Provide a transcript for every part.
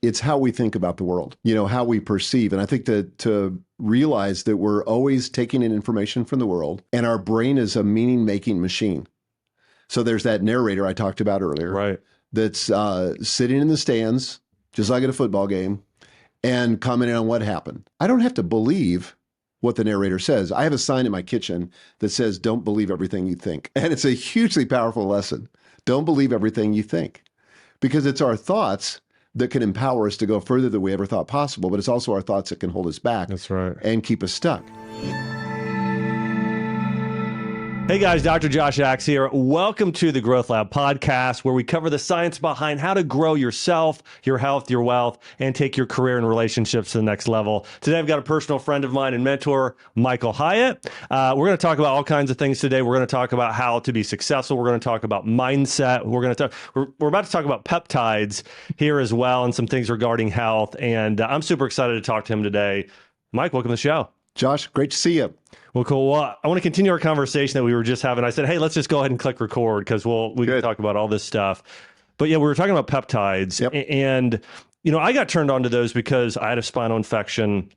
it's how we think about the world, how we perceive. And I think that to realize that we're always taking in information from the world, and our brain is a meaning-making machine. So there's that narrator I talked about earlier, Right. that's sitting in the stands, just like at a football game, and commenting on what happened. I don't have to believe what the narrator says. I have a sign in my kitchen that says, "Don't believe everything you think." And it's a hugely powerful lesson. Don't believe everything you think, because it's our thoughts that can empower us to go further than we ever thought possible, but it's also our thoughts that can hold us back. That's right. And keep us stuck. Hey guys, Dr. Josh Axe here. Welcome to the Growth Lab podcast, where we cover the science behind how to grow yourself, your health, your wealth, and take your career and relationships to the next level. Today, I've got a personal friend of mine and mentor, Michael Hyatt. We're going to talk about all kinds of things today. We're going to talk about how to be successful. We're going to talk about mindset. We're about to talk about peptides here as well, and some things regarding health. And I'm super excited to talk to him today. Mike, welcome to the show. Josh, great to see you. Well, cool. Well, I want to continue our conversation that we were just having. I said, hey, let's just go ahead and click record because we can talk about all this stuff. But yeah, we were talking about peptides. Yep. And, I got turned on to those because I had a spinal infection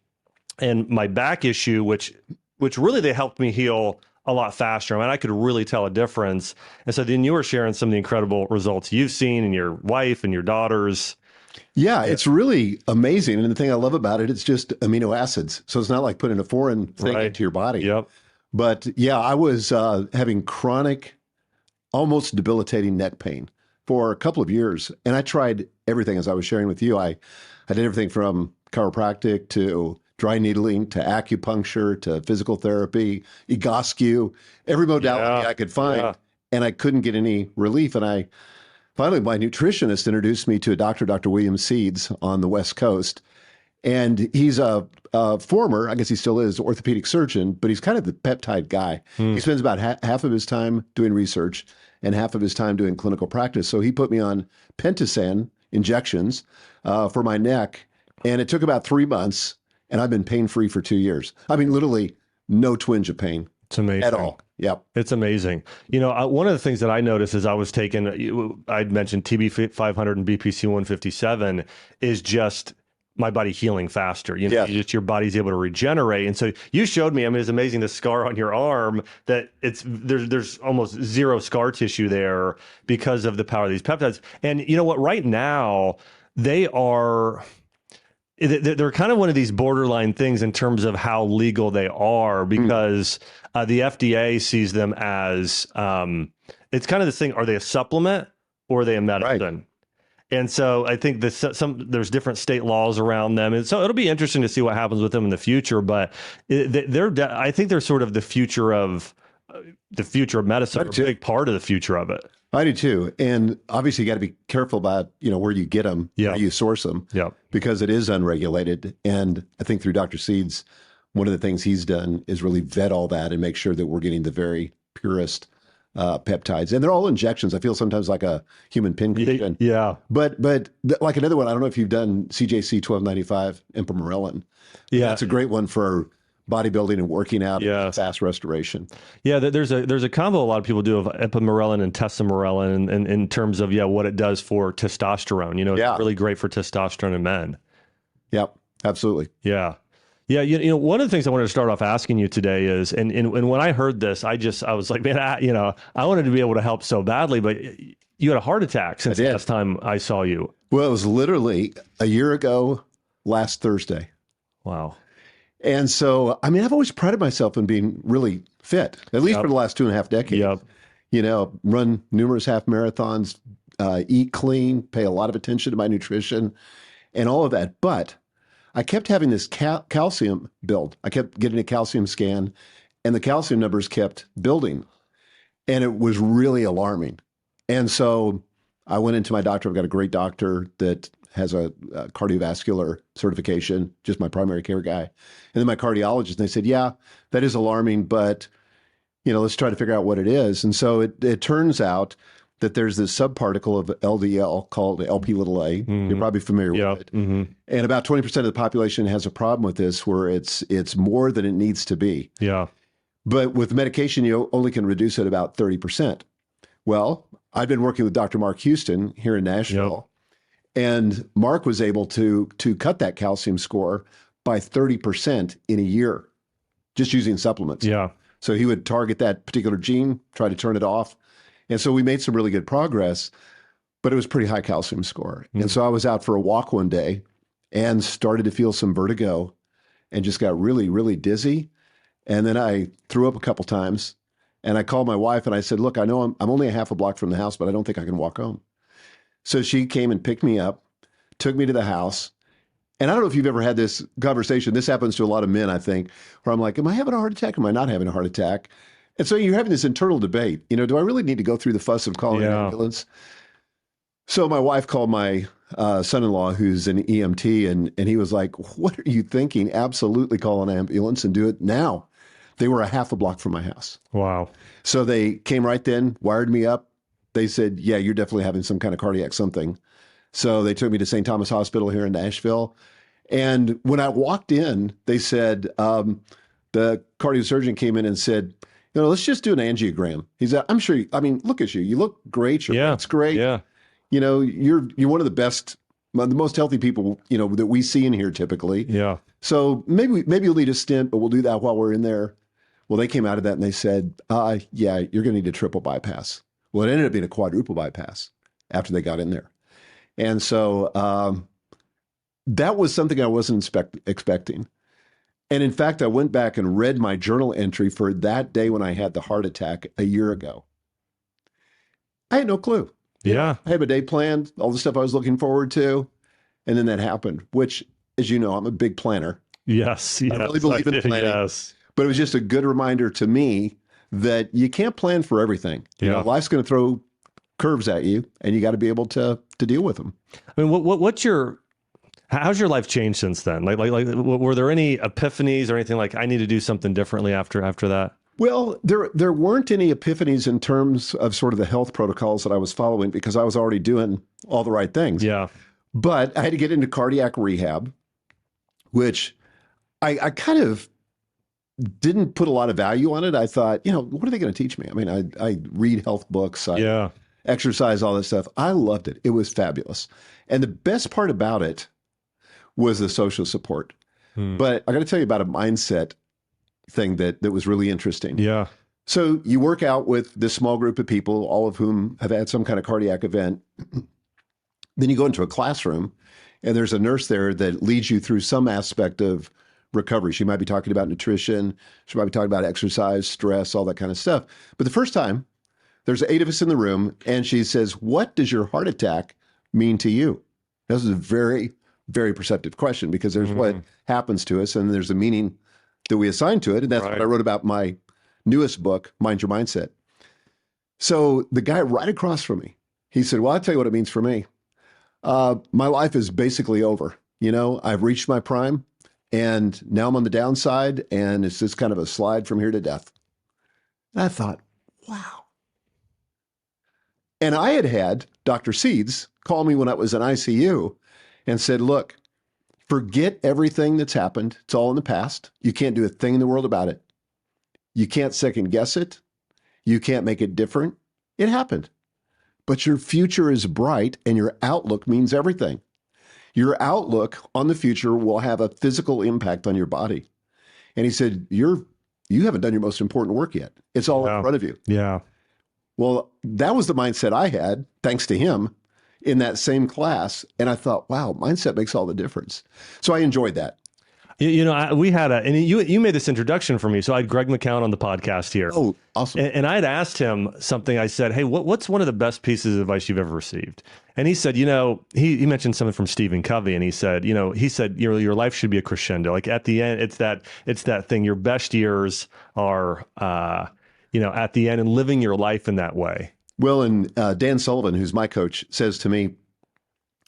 and my back issue, which really they helped me heal a lot faster. I mean, I could really tell a difference. And so then you were sharing some of the incredible results you've seen in your wife and your daughters. Yeah, it's really amazing. And the thing I love about it, it's just amino acids. So it's not like putting a foreign thing into your body. Yep. But yeah, I was having chronic, almost debilitating neck pain for a couple of years. And I tried everything, as I was sharing with you. I did everything from chiropractic to dry needling to acupuncture to physical therapy, egoscue, every modality I could find. Yeah. And I couldn't get any relief. And finally, my nutritionist introduced me to a doctor, Dr. William Seeds on the West Coast. And he's a former, I guess he still is, orthopedic surgeon, but he's kind of the peptide guy. He spends about half of his time doing research and half of his time doing clinical practice. So he put me on Pentosan injections for my neck. And it took about 3 months. And I've been pain-free for 2 years. I mean, literally no twinge of pain. It's amazing. At all. Yep. It's amazing. One of the things that I noticed as I was taking, I'd mentioned TB 500 and BPC 157 is just my body healing faster. Just your body's able to regenerate. And so you showed me, I mean, it's amazing, the scar on your arm, that there's almost zero scar tissue there because of the power of these peptides. And you know what, right now, they're kind of one of these borderline things in terms of how legal they are, because the FDA sees them as, it's kind of this thing, are they a supplement or are they a medicine? Right. And so I think there's different state laws around them. And so it'll be interesting to see what happens with them in the future. But I think they're sort of the future of medicine, a big part of the future of it. I do too. And obviously you got to be careful about, where you get them, where you source them, because it is unregulated. And I think through Dr. Seeds, one of the things he's done is really vet all that and make sure that we're getting the very purest peptides. And they're all injections. I feel sometimes like a human pincushion. Yeah. But like another one, I don't know if you've done CJC 1295, Impamorelin. Yeah. That's a great one for bodybuilding and working out, and fast restoration. Yeah, there's a combo a lot of people do of ipamorelin and tesamorelin in terms of what it does for testosterone. It's really great for testosterone in men. Yep, absolutely. Yeah. Yeah, one of the things I wanted to start off asking you today is, and when I heard this, I was like, man, I wanted to be able to help so badly, but you had a heart attack since the last time I saw you. Well, it was literally a year ago last Thursday. Wow. And so, I mean, I've always prided myself in being really fit, at least for the last 2.5 decades. Yep. Run numerous half marathons, eat clean, pay a lot of attention to my nutrition and all of that. But I kept having this calcium build. I kept getting a calcium scan and the calcium numbers kept building. And it was really alarming. And so I went into my doctor. I've got a great doctor that has a cardiovascular certification, just my primary care guy. And then my cardiologist, and they said, yeah, that is alarming, but, let's try to figure out what it is. And so it turns out that there's this subparticle of LDL called Lp(a). You're probably familiar with it. Mm-hmm. And about 20% of the population has a problem with this, where it's more than it needs to be. Yeah. But with medication, you only can reduce it about 30%. Well, I've been working with Dr. Mark Houston here in Nashville. And Mark was able to cut that calcium score by 30% in a year, just using supplements. Yeah. So he would target that particular gene, try to turn it off. And so we made some really good progress, but it was pretty high calcium score. And so I was out for a walk one day and started to feel some vertigo and just got really, really dizzy. And then I threw up a couple times and I called my wife and I said, look, I know I'm only a half a block from the house, but I don't think I can walk home. So she came and picked me up, took me to the house. And I don't know if you've ever had this conversation. This happens to a lot of men, I think, where I'm like, am I having a heart attack? Am I not having a heart attack? And so you're having this internal debate. You know, do I really need to go through the fuss of calling an ambulance? So my wife called my son-in-law, who's an EMT, and he was like, what are you thinking? Absolutely call an ambulance and do it now. They were a half a block from my house. Wow. So they came right then, wired me up. They said, yeah, you're definitely having some kind of cardiac something. So they took me to St. Thomas Hospital here in Nashville. And when I walked in, they said, the cardiosurgeon came in and said, you know, let's just do an angiogram. He said, I'm sure, I mean, look at you. You look great. Your weight's great. Yeah. You know, you're one of the best, the most healthy people, you know, that we see in here typically. Yeah. So maybe you'll need a stent, but we'll do that while we're in there. Well, they came out of that and they said, yeah, you're going to need a triple bypass. Well, it ended up being a quadruple bypass after they got in there. And so that was something I wasn't expecting. And in fact, I went back and read my journal entry for that day when I had the heart attack a year ago. I had no clue. Yeah. I had a day planned, all the stuff I was looking forward to. And then that happened, which, as you know, I'm a big planner. Yes. I really believe in planning. Yes. But it was just a good reminder to me that you can't plan for everything. You know, life's going to throw curves at you and you got to be able to deal with them. I mean, how's your life changed since then? Like, were there any epiphanies or anything like I need to do something differently after that? Well, there weren't any epiphanies in terms of sort of the health protocols that I was following because I was already doing all the right things. Yeah. But I had to get into cardiac rehab, which I kind of didn't put a lot of value on it. I thought, you know, what are they going to teach me? I mean, I read health books, I exercise, all this stuff. I loved it. It was fabulous. And the best part about it was the social support. But I got to tell you about a mindset thing that was really interesting. Yeah. So you work out with this small group of people, all of whom have had some kind of cardiac event. Then you go into a classroom and there's a nurse there that leads you through some aspect of recovery. She might be talking about nutrition. She might be talking about exercise, stress, all that kind of stuff. But the first time, there's 8 of us in the room, and she says, what does your heart attack mean to you? This is a very, very perceptive question because there's what happens to us, and there's a meaning that we assign to it. And that's what I wrote about my newest book, Mind Your Mindset. So the guy right across from me, he said, well, I'll tell you what it means for me. My life is basically over. You know, I've reached my prime. And now I'm on the downside, and it's just kind of a slide from here to death. And I thought, wow. And I had Dr. Seeds call me when I was in ICU and said, look, forget everything that's happened. It's all in the past. You can't do a thing in the world about it. You can't second guess it. You can't make it different. It happened. But your future is bright, and your outlook means everything. Your outlook on the future will have a physical impact on your body. And he said, you haven't done your most important work yet. It's all in front of you. Yeah. Well, that was the mindset I had, thanks to him, in that same class. And I thought, wow, mindset makes all the difference. So I enjoyed that. You know, we had and you made this introduction for me. So I had Greg McCown on the podcast here. Oh, awesome. And I had asked him something. I said, hey, what's one of the best pieces of advice you've ever received? And he said, you know, he mentioned something from Stephen Covey. And he said, your life should be a crescendo. Like at the end, it's that thing. Your best years are, at the end and living your life in that way. Well, and Dan Sullivan, who's my coach, says to me,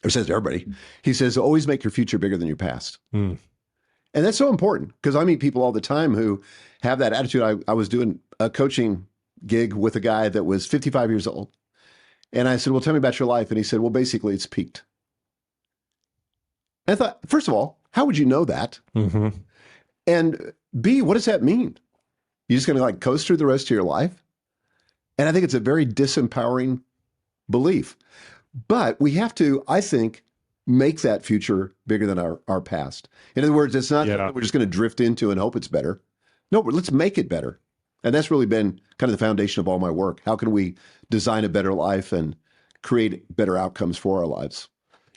or says to everybody, he says, always make your future bigger than your past. And that's so important because I meet people all the time who have that attitude. I was doing a coaching gig with a guy that was 55 years old. And I said, well, tell me about your life. And he said, well, basically it's peaked. And I thought, first of all, how would you know that? And B, what does that mean? You're just going to like coast through the rest of your life? And I think it's a very disempowering belief. But we have to, I think, make that future bigger than our past. In other words, it's not Yeah. that we're just going to drift into and hope it's better. No, but let's make it better. And that's really been kind of the foundation of all my work. How can we design a better life and create better outcomes for our lives?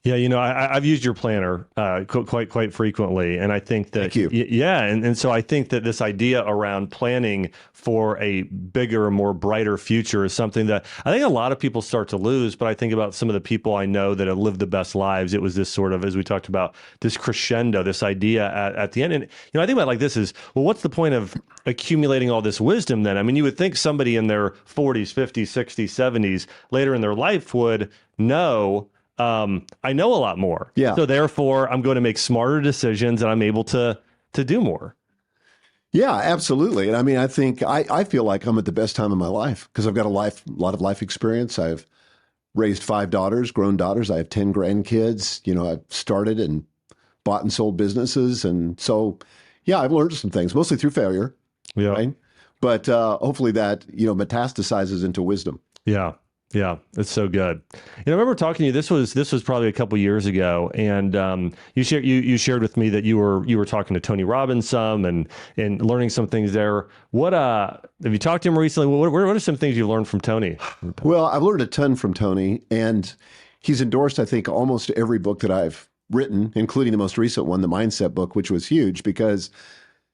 Yeah, I've used your planner quite frequently, and I think that Thank you. Yeah, and so I think that this idea around planning for a bigger, more brighter future is something that I think a lot of people start to lose. But I think about some of the people I know that have lived the best lives. It was this sort of, as we talked about, this crescendo, this idea at the end. And I think about it like this is, well, what's the point of accumulating all this wisdom then? I mean, you would think somebody in their 40s, 50s, 60s, 70s, later in their life would know. I know a lot more. Yeah. So therefore, I'm going to make smarter decisions, and I'm able to do more. Yeah, absolutely. And I mean, I think I feel like I'm at the best time of my life because I've got a lot of life experience. I've raised 5 daughters, grown daughters. I have 10 grandkids. I've started and bought and sold businesses, and so yeah, I've learned some things mostly through failure. Yeah. Right. But hopefully that metastasizes into wisdom. Yeah. Yeah, it's so good. I remember talking to you. This was probably a couple years ago, and you shared with me that you were talking to Tony Robbins some and learning some things there. What have you talked to him recently? What are some things you learned from Tony? Well, I've learned a ton from Tony, and he's endorsed, I think, almost every book that I've written, including the most recent one, the Mindset book, which was huge because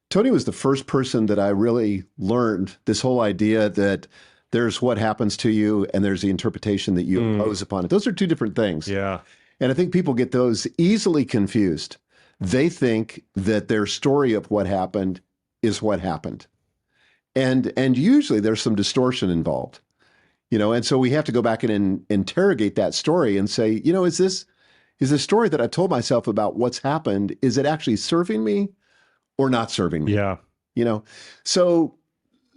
Tony was the first person that I really learned this whole idea that there's what happens to you and there's the interpretation that you impose upon it. Those are two different things. Yeah. And I think people get those easily confused. They think that their story of what happened is what happened. And usually there's some distortion involved. And so we have to go back and interrogate that story and say, is this story that I told myself about what's happened, is it actually serving me or not serving me? Yeah.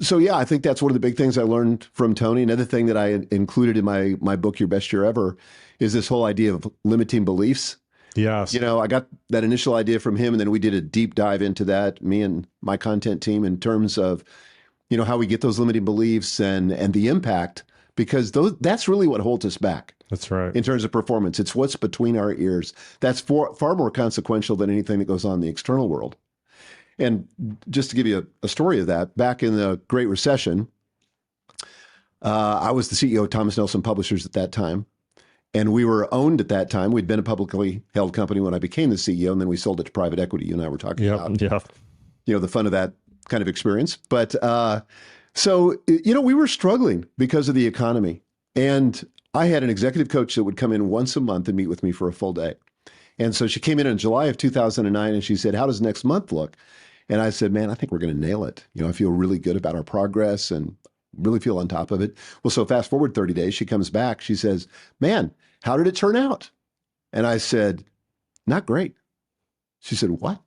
So yeah, I think that's one of the big things I learned from Tony. Another thing that I included in my book, Your Best Year Ever, is this whole idea of limiting beliefs. Yes. I got that initial idea from him, and then we did a deep dive into that, me and my content team, in terms of, how we get those limiting beliefs and the impact, because that's really what holds us back. That's right. In terms of performance. It's what's between our ears. That's far more consequential than anything that goes on in the external world. And just to give you a story of that, back in the Great Recession, I was the CEO of Thomas Nelson Publishers at that time. And we were owned at that time. We'd been a publicly held company when I became the CEO, and then we sold it to private equity. You and I were talking about, the fun of that kind of experience. But so we were struggling because of the economy. And I had an executive coach that would come in once a month and meet with me for a full day. And so she came in July of 2009, and she said, "How does next month look?" And I said, "Man, I think we're going to nail it. I feel really good about our progress and really feel on top of it." Well, so fast forward 30 days, she comes back. She says, "Man, how did it turn out?" And I said, "Not great." She said, "What?"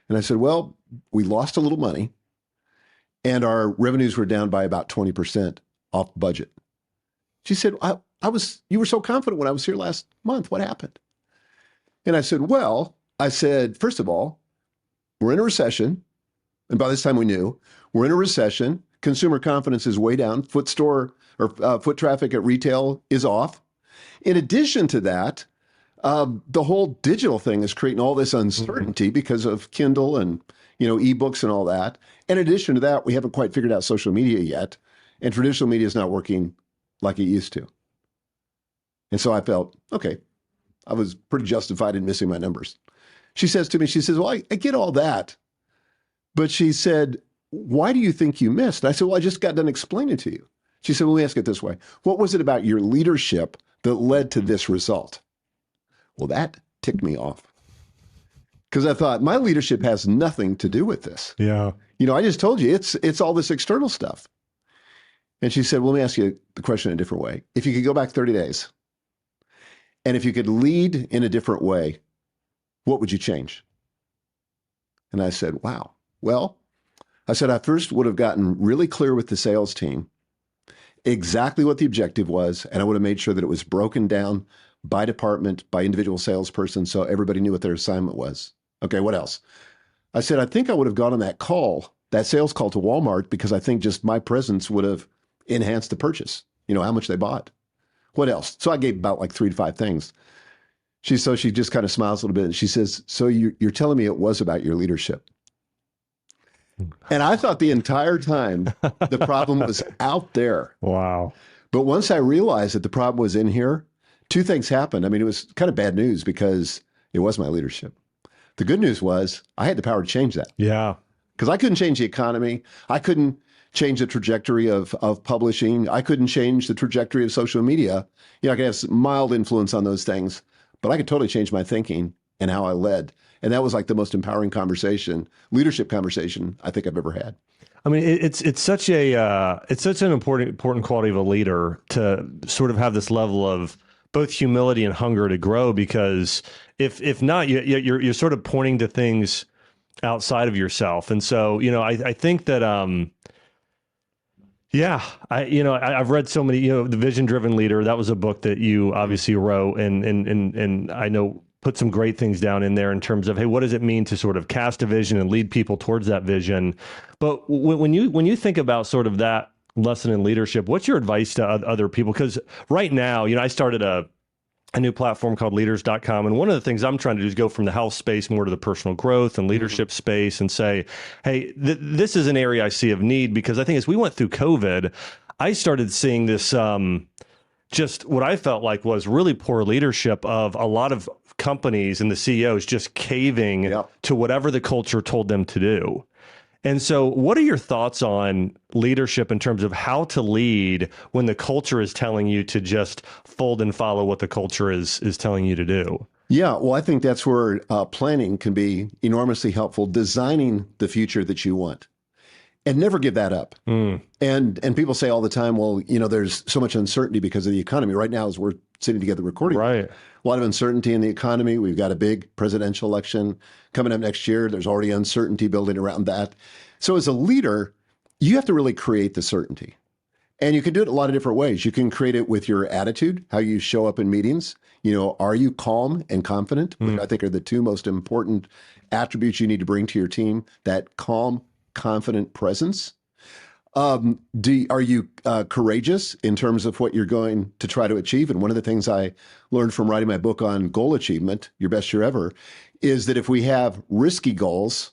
And I said, "Well, we lost a little money and our revenues were down by about 20% off budget." She said, "You were so confident when I was here last month. What happened?" And I said, "First of all, we're in a recession." And by this time we knew we're in a recession. Consumer confidence is way down. Foot traffic at retail is off. In addition to that, the whole digital thing is creating all this uncertainty because of Kindle and, ebooks and all that. In addition to that, we haven't quite figured out social media yet. And traditional media is not working like it used to. And so I felt, okay, I was pretty justified in missing my numbers. She says to me, "Well, I get all that." But she said, "Why do you think you missed?" And I said, "Well, I just got done explaining to you." She said, "Well, let me ask it this way. What was it about your leadership that led to this result?" Well, that ticked me off because I thought my leadership has nothing to do with this. Yeah. I just told you it's all this external stuff. And she said, "Well, let me ask you the question in a different way. If you could go back 30 days and if you could lead in a different way, what would you change?" And I said, "Wow. Well," I said, "I first would have gotten really clear with the sales team exactly what the objective was, and I would have made sure that it was broken down by department, by individual salesperson, so everybody knew what their assignment was." Okay, what else? I said, "I think I would have gone on that sales call to Walmart, because I think just my presence would have enhanced the purchase, how much they bought. What else?" So I gave about like 3 to 5 things. She just kind of smiles a little bit and she says, so you're telling me it was about your leadership. And I thought the entire time the problem was out there. Wow. But once I realized that the problem was in here, two things happened. I mean, it was kind of bad news because it was my leadership. The good news was I had the power to change that. Yeah. Because I couldn't change the economy. I couldn't change the trajectory of publishing. I couldn't change the trajectory of social media. I could have some mild influence on those things, but I could totally change my thinking and how I led. And that was like the most empowering leadership conversation I think I've ever had. I mean, it's such an important quality of a leader to sort of have this level of both humility and hunger to grow, because if not, you're sort of pointing to things outside of yourself. And so, I think that, I've read so many, The Vision Driven Leader, that was a book that you obviously wrote, and I know put some great things down in there in terms of, hey, what does it mean to sort of cast a vision and lead people towards that vision? But when you think about sort of that lesson in leadership, what's your advice to other people? Because right now, I started a new platform called leaders.com. And one of the things I'm trying to do is go from the health space more to the personal growth and leadership space and say, hey, this is an area I see of need, because I think as we went through COVID, I started seeing this, just what I felt like was really poor leadership of a lot of companies and the CEOs just caving to whatever the culture told them to do. And so what are your thoughts on leadership in terms of how to lead when the culture is telling you to just fold and follow what the culture is telling you to do? Yeah, well, I think that's where planning can be enormously helpful, designing the future that you want. And never give that up. And people say all the time, well, there's so much uncertainty because of the economy. Right now, as we're sitting together recording, right, a lot of uncertainty in the economy. We've got a big presidential election coming up next year. There's already uncertainty building around that. So as a leader, you have to really create the certainty. And you can do it a lot of different ways. You can create it with your attitude, how you show up in meetings. Are you calm and confident? Which I think are the two most important attributes you need to bring to your team, that calm, confident presence. Are you courageous in terms of what you're going to try to achieve? And one of the things I learned from writing my book on goal achievement, Your Best Year Ever, is that if we have risky goals,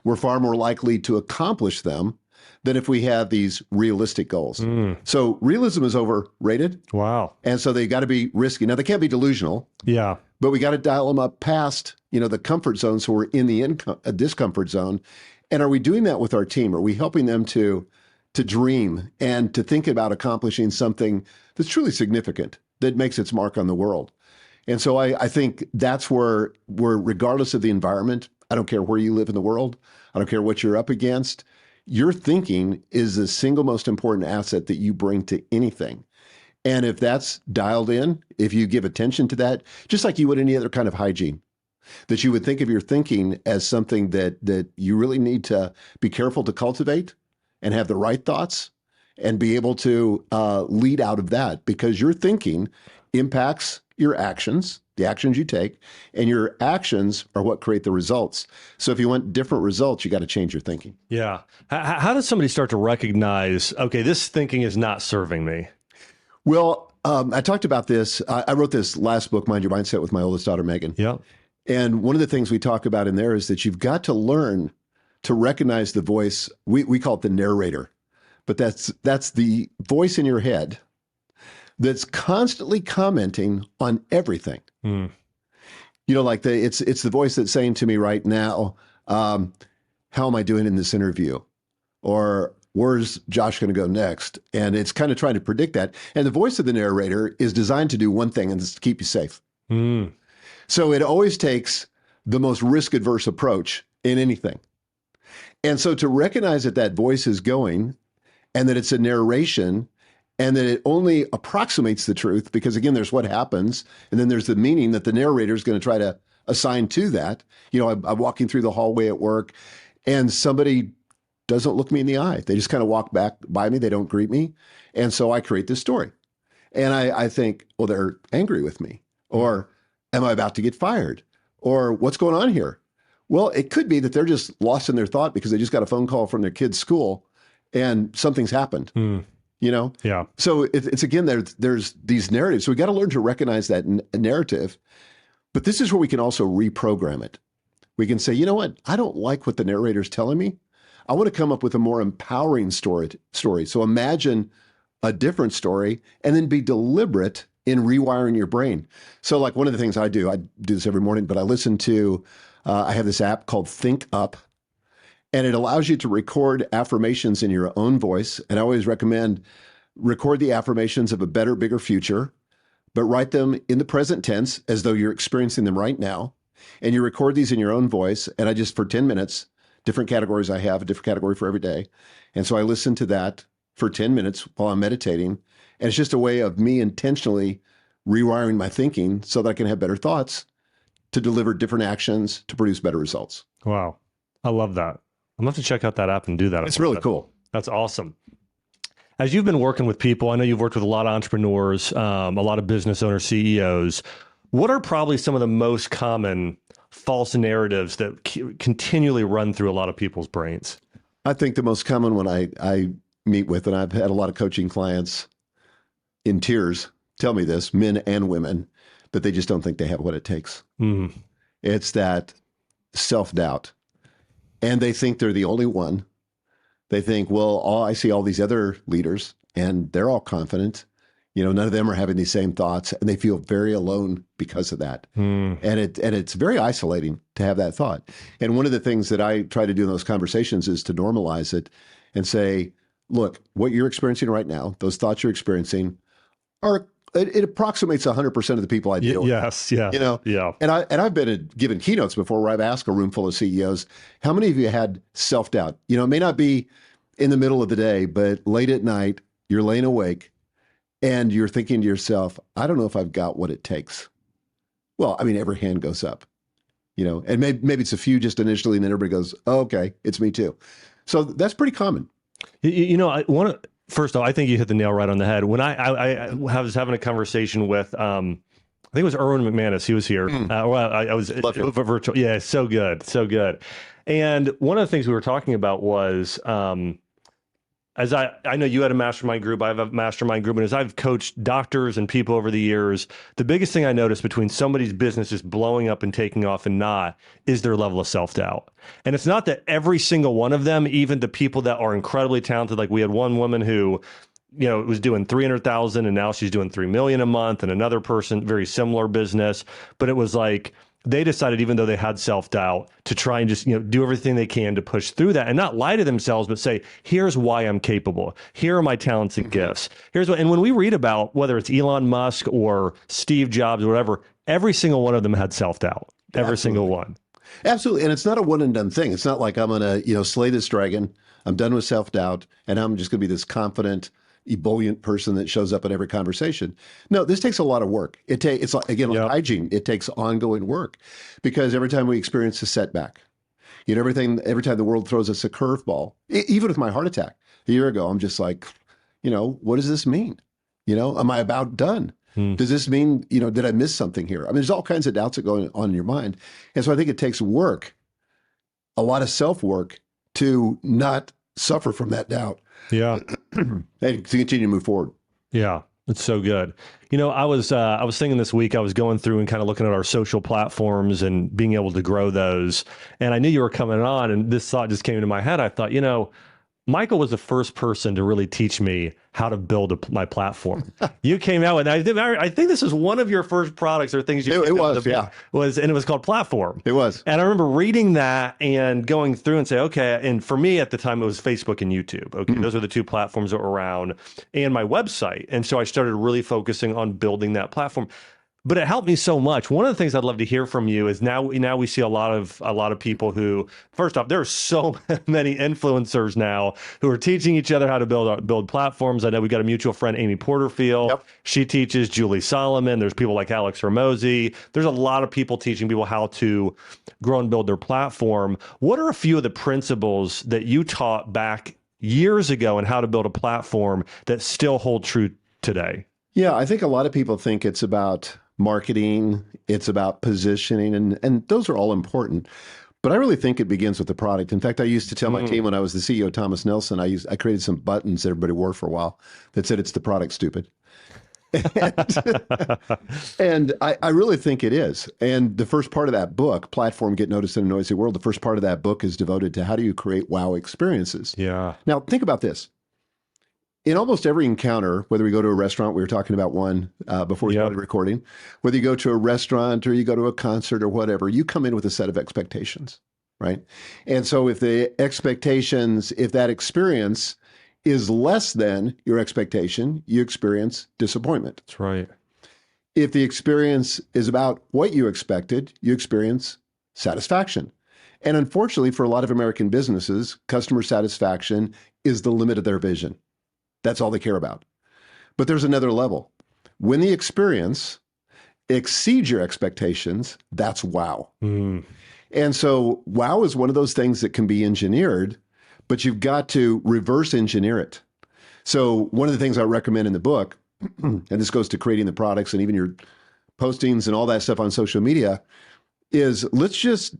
we're far more likely to accomplish them than if we have these realistic goals. So realism is overrated. Wow. And so they got to be risky. Now, they can't be delusional. Yeah. But we got to dial them up past, the comfort zone, so we're in the discomfort zone. And are we doing that with our team? Are we helping them to dream and to think about accomplishing something that's truly significant, that makes its mark on the world? And so I think that's where regardless of the environment, I don't care where you live in the world, I don't care what you're up against, your thinking is the single most important asset that you bring to anything. And if that's dialed in, if you give attention to that, just like you would any other kind of hygiene, that you would think of your thinking as something that you really need to be careful to cultivate and have the right thoughts and be able to lead out of that, because your thinking impacts your actions, the actions you take, and your actions are what create the results. So if you want different results, you got to change your thinking. Yeah. How does somebody start to recognize, okay, this thinking is not serving me? Well, I talked about this. I wrote this last book, Mind Your Mindset, with my oldest daughter, Megan. Yeah. And one of the things we talk about in there is that you've got to learn to recognize the voice. We call it the narrator, but that's the voice in your head that's constantly commenting on everything. Like it's the voice that's saying to me right now, how am I doing in this interview? Or where's Josh going to go next? And it's kind of trying to predict that. And the voice of the narrator is designed to do one thing, and it's to keep you safe. So it always takes the most risk-averse approach in anything. And so to recognize that voice is going, and that it's a narration, and that it only approximates the truth, because again, there's what happens, and then there's the meaning that the narrator is going to try to assign to that. I'm walking through the hallway at work, and somebody doesn't look me in the eye. They just kind of walk back by me. They don't greet me. And so I create this story. And I think, well, they're angry with me, or am I about to get fired? Or what's going on here? Well, it could be that they're just lost in their thought because they just got a phone call from their kid's school and something's happened, Yeah. So it's again, there's these narratives. So we got to learn to recognize that narrative. But this is where we can also reprogram it. We can say, you know what? I don't like what the narrator's telling me. I want to come up with a more empowering story. So imagine a different story and then be deliberate in rewiring your brain. So like one of the things I do this every morning, but I listen to, I have this app called Think Up, and it allows you to record affirmations in your own voice. And I always recommend record the affirmations of a better, bigger future, but write them in the present tense as though you're experiencing them right now. And you record these in your own voice. And I just, for 10 minutes, different categories I have, a different category for every day. And so I listen to that for 10 minutes while I'm meditating. And it's just a way of me intentionally rewiring my thinking so that I can have better thoughts to deliver different actions to produce better results. Wow. I love that. I'm going to have to check out that app and do that. It's really cool. That's awesome. As you've been working with people, I know you've worked with a lot of entrepreneurs, a lot of business owners, CEOs. What are probably some of the most common false narratives that continually run through a lot of people's brains? I think the most common one I meet with, and I've had a lot of coaching clients in tears tell me this, men and women, that they just don't think they have what it takes. Mm. It's that self-doubt. And they think they're the only one. They think, well, I see all these other leaders and they're all confident. You know, none of them are having these same thoughts, and they feel very alone because of that. And it's very isolating to have that thought. And one of the things that I try to do in those conversations is to normalize it and say, look, what you're experiencing right now, those thoughts you're experiencing it approximates 100% of the people I deal with. Yes, yeah. You know? Yeah. And I've been given keynotes before where I've asked a room full of CEOs, how many of you had self-doubt? You know, it may not be in the middle of the day, but late at night, you're laying awake and you're thinking to yourself, I don't know if I've got what it takes. Well, I mean, every hand goes up, you know, and maybe it's a few just initially, and then everybody goes, oh, okay, it's me too. So that's pretty common. You know, first off, I think you hit the nail right on the head. When I was having a conversation with, I think it was Erwin McManus. He was here. I was virtual. Yeah, so good, so good. And one of the things we were talking about was, as I know you had a mastermind group, I have a mastermind group, and as I've coached doctors and people over the years, the biggest thing I noticed between somebody's business just blowing up and taking off and not is their level of self-doubt. And it's not that every single one of them, even the people that are incredibly talented, like we had one woman who, you know, was doing 300,000 and now she's doing 3 million a month, and another person, very similar business, but it was like, they decided, even though they had self-doubt, to try and just, you know, do everything they can to push through that and not lie to themselves, but say, here's why I'm capable. Here are my talents and gifts. Here's what, and when we read about whether it's Elon Musk or Steve Jobs or whatever, every single one of them had self-doubt. Every single one. Absolutely. And it's not a one and done thing. It's not like I'm going to, you know, slay this dragon. I'm done with self-doubt and I'm just going to be this confident, ebullient person that shows up in every conversation. No, this takes a lot of work. It's like, again, like hygiene. It takes ongoing work because every time we experience a setback, you know, every time the world throws us a curveball, even with my heart attack a year ago, I'm just like, you know, what does this mean? You know, am I about done? Does this mean, you know, did I miss something here? I mean, there's all kinds of doubts that go on in your mind. And so I think it takes work, a lot of self-work to not suffer from that doubt. Yeah. And to continue to move forward. Yeah. It's so good. You know, I was thinking this week, I was going through and kind of looking at our social platforms and being able to grow those. And I knew you were coming on, and this thought just came into my head. I thought, you know, Michael was the first person to really teach me how to build my platform. You came out with, I think this is one of your first products or things you it was, yeah. And it was called Platform. It was. And I remember reading that and going through and say, okay, and for me at the time, it was Facebook and YouTube. Okay, those are the two platforms that were around, and my website. And so I started really focusing on building that platform. But it helped me so much. One of the things I'd love to hear from you is now we see a lot of people who, first off, there are so many influencers now who are teaching each other how to build platforms. I know we got a mutual friend, Amy Porterfield. Yep. She teaches. Julie Solomon. There's people like Alex Hormozy. There's a lot of people teaching people how to grow and build their platform. What are a few of the principles that you taught back years ago and how to build a platform that still hold true today? Yeah, I think a lot of people think it's about marketing, it's about positioning, and those are all important. But I really think it begins with the product. In fact, I used to tell my team when I was the CEO of Thomas Nelson, I created some buttons that everybody wore for a while that said, it's the product, stupid. And I really think it is. And the first part of that book, Platform, Get Noticed in a Noisy World, the first part of that book is devoted to how do you create wow experiences. Yeah. Now, think about this. In almost every encounter, whether we go to a restaurant, we were talking about one before we started recording, whether you go to a restaurant or you go to a concert or whatever, you come in with a set of expectations, right? And so if the expectations, if that experience is less than your expectation, you experience disappointment. That's right. If the experience is about what you expected, you experience satisfaction. And unfortunately, for a lot of American businesses, customer satisfaction is the limit of their vision. That's all they care about. But there's another level. When the experience exceeds your expectations, that's wow. Mm. And so wow is one of those things that can be engineered, but you've got to reverse engineer it. So one of the things I recommend in the book, and this goes to creating the products and even your postings and all that stuff on social media, is let's just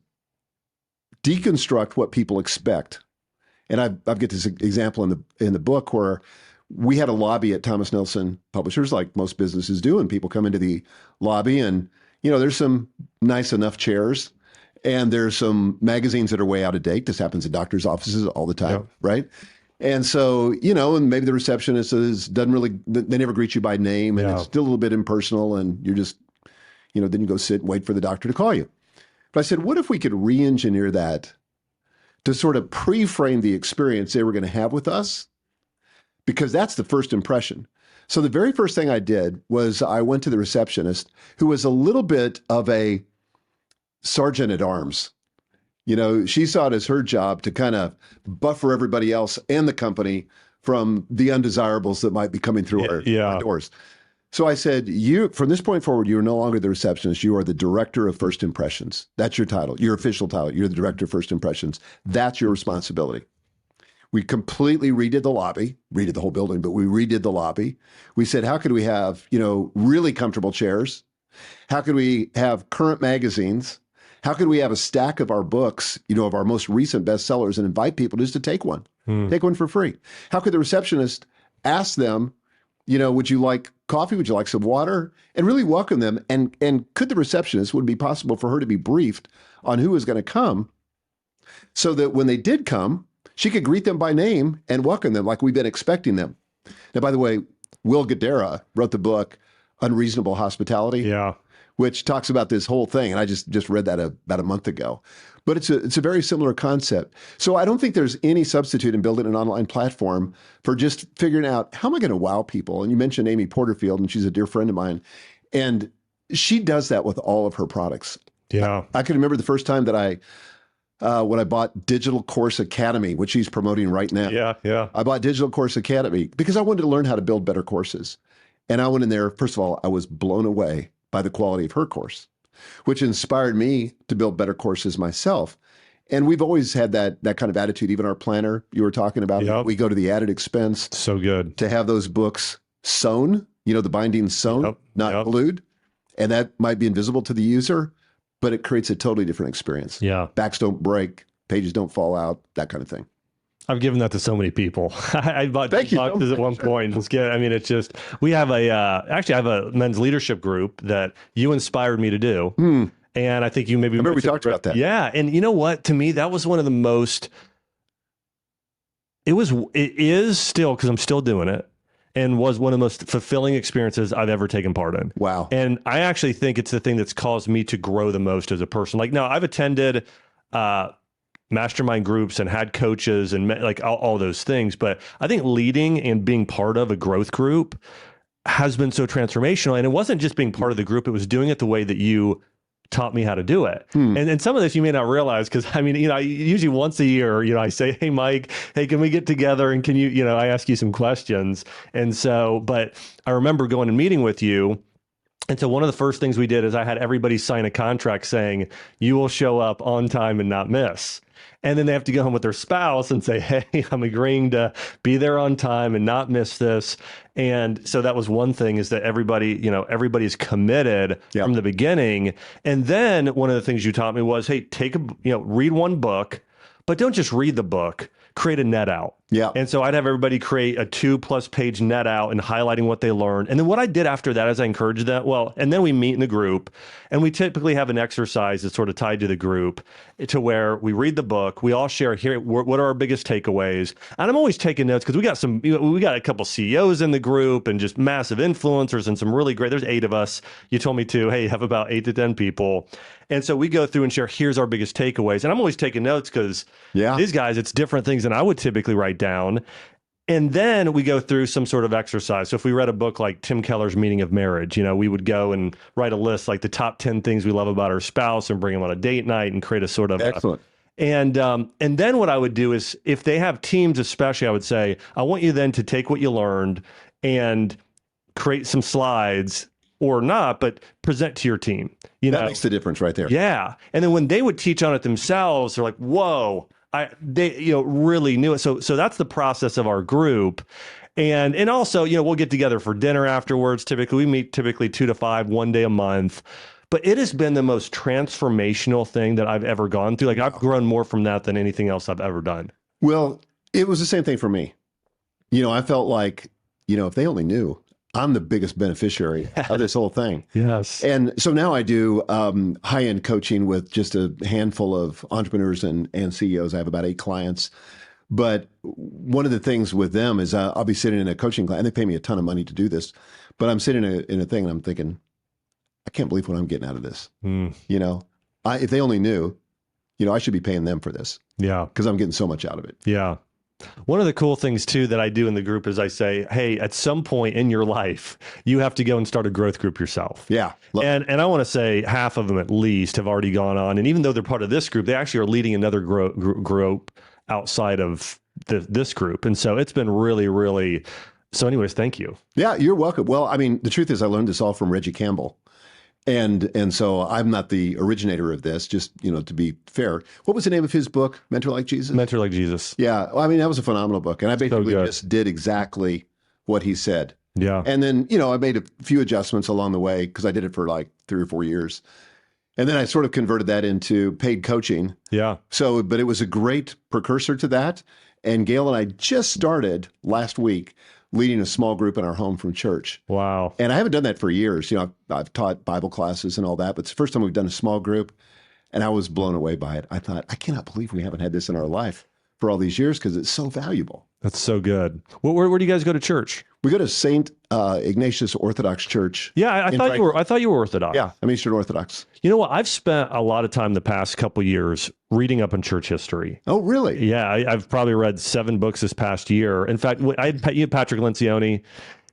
deconstruct what people expect. And I've got this example in the book where we had a lobby at Thomas Nelson Publishers, like most businesses do, and people come into the lobby and, there's some nice enough chairs and there's some magazines that are way out of date. This happens in doctors' offices all the time, right? And so, and maybe the receptionist doesn't really, they never greet you by name and it's still a little bit impersonal and you're just, then you go sit and wait for the doctor to call you. But I said, what if we could re-engineer that to sort of pre-frame the experience they were going to have with us? Because that's the first impression. So the very first thing I did was I went to the receptionist, who was a little bit of a sergeant at arms. She saw it as her job to kind of buffer everybody else and the company from the undesirables that might be coming through our doors. So I said, from this point forward, you are no longer the receptionist. You are the director of first impressions. That's your title, your official title. You're the director of first impressions. That's your responsibility. We completely redid the lobby, redid the whole building, but we redid the lobby. We said, how could we have, really comfortable chairs? How could we have current magazines? How could we have a stack of our books, of our most recent bestsellers and invite people just to take one, take one for free? How could the receptionist ask them, would you like coffee? Would you like some water? And really welcome them. And could the receptionist, would it be possible for her to be briefed on who was going to come so that when they did come, she could greet them by name and welcome them like we've been expecting them. Now, by the way, Will Guidara wrote the book, Unreasonable Hospitality, which talks about this whole thing. And I just read that about a month ago. But it's a very similar concept. So I don't think there's any substitute in building an online platform for just figuring out, how am I going to wow people? And you mentioned Amy Porterfield, and she's a dear friend of mine. And she does that with all of her products. Yeah. I can remember the first time that when I bought Digital Course Academy, which she's promoting right now. Yeah. I bought Digital Course Academy because I wanted to learn how to build better courses. And I went in there, first of all, I was blown away by the quality of her course, which inspired me to build better courses myself. And we've always had that kind of attitude. Even our planner you were talking about, we go to the added expense. So good. To have those books sewn, the binding sewn, not glued. And that might be invisible to the user, but it creates a totally different experience. Yeah. Backs don't break, pages don't fall out, that kind of thing. I've given that to so many people. I bought boxes at one point. It's just, we have actually I have a men's leadership group that you inspired me to do. And I think you maybe remember we talked about that. Yeah. And you know what? To me, that was one of the most, it is still, because I'm still doing it, and was one of the most fulfilling experiences I've ever taken part in. Wow. And I actually think it's the thing that's caused me to grow the most as a person. Like, now I've attended mastermind groups and had coaches and like all those things. But I think leading and being part of a growth group has been so transformational. And it wasn't just being part of the group, it was doing it the way that you taught me how to do it. And some of this you may not realize, because usually once a year, I say, hey, Mike, hey, can we get together? And can you, I ask you some questions. And so, but I remember going and meeting with you. And so one of the first things we did is I had everybody sign a contract saying, you will show up on time and not miss. And then they have to go home with their spouse and say, hey, I'm agreeing to be there on time and not miss this. And so that was one thing, is that everybody's committed from the beginning. And then one of the things you taught me was, hey, read one book, but don't just read the book, create a net out. Yeah. And so I'd have everybody create a 2+ page net out and highlighting what they learned. And then what I did after that is I encouraged that. Well, and then we meet in the group, and we typically have an exercise that's sort of tied to the group to where we read the book. We all share here what are our biggest takeaways. And I'm always taking notes because we got a couple CEOs in the group and just massive influencers and some really great. There's 8 of us. You told me to, hey, have about 8 to 10 people. And so we go through and share, here's our biggest takeaways. And I'm always taking notes because these guys, it's different things than I would typically write down. And then we go through some sort of exercise. So if we read a book like Tim Keller's Meaning of Marriage, we would go and write a list like the top 10 things we love about our spouse and bring them on a date night and create a sort of excellent. And then what I would do is if they have teams, especially, I would say, I want you then to take what you learned and create some slides or not, but present to your team. That makes the difference right there. Yeah. And then when they would teach on it themselves, they're like, whoa, they really knew it. So that's the process of our group. And also, we'll get together for dinner afterwards. Typically, we meet 2 to 5, 1 day a month. But it has been the most transformational thing that I've ever gone through. Like I've grown more from that than anything else I've ever done. Well, it was the same thing for me. I felt like, if they only knew, I'm the biggest beneficiary of this whole thing. Yes. And so now I do high-end coaching with just a handful of entrepreneurs and CEOs. I have about 8 clients. But one of the things with them is I'll be sitting in a coaching class, and they pay me a ton of money to do this. But I'm sitting in a thing, and I'm thinking, I can't believe what I'm getting out of this. If they only knew, I should be paying them for this. Yeah. Because I'm getting so much out of it. Yeah. One of the cool things too that I do in the group is I say, hey, at some point in your life, you have to go and start a growth group yourself. Yeah. And I want to say half of them at least have already gone on. And even though they're part of this group, they actually are leading another group outside of this group. And so it's been really, really, so anyways, thank you. Yeah, you're welcome. Well, I mean, the truth is I learned this all from Reggie Campbell. And so I'm not the originator of this, just, to be fair. What was the name of his book? Mentor Like Jesus? Mentor Like Jesus. Yeah. Well, I mean, that was a phenomenal book. And I basically just did exactly what he said. Yeah. And then, I made a few adjustments along the way because I did it for like 3 or 4 years. And then I sort of converted that into paid coaching. Yeah. So, but it was a great precursor to that. And Gail and I just started last week leading a small group in our home from church. Wow. And I haven't done that for years. I've taught Bible classes and all that, but it's the first time we've done a small group, and I was blown away by it. I thought, I cannot believe we haven't had this in our life for all these years because it's so valuable. That's so good. Where do you guys go to church? We go to St. Ignatius Orthodox Church. Yeah, I thought you were Orthodox. Yeah, I'm Eastern Orthodox. You know what? I've spent a lot of time the past couple years reading up on church history. Oh, really? Yeah, I've probably read 7 books this past year. In fact, I had Patrick Lencioni.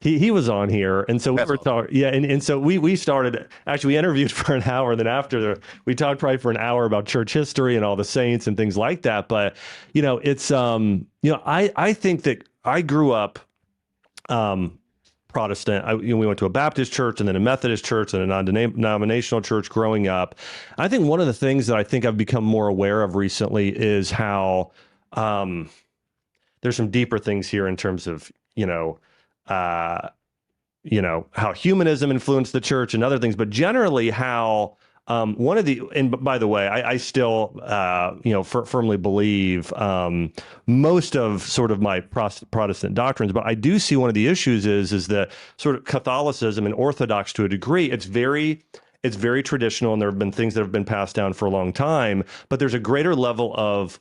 He was on here, and so we were talking. Yeah, and so we started. Actually, we interviewed for an hour, and then after we talked probably for an hour about church history and all the saints and things like that. But it's I think that I grew up Protestant. We went to a Baptist church and then a Methodist church and a non-denominational church growing up. I think one of the things that I think I've become more aware of recently is how there's some deeper things here in terms of how humanism influenced the church and other things, but generally how and by the way, I still, firmly believe most of sort of my Protestant doctrines, but I do see one of the issues is that sort of Catholicism and Orthodox to a degree, it's very traditional, and there have been things that have been passed down for a long time, but there's a greater level of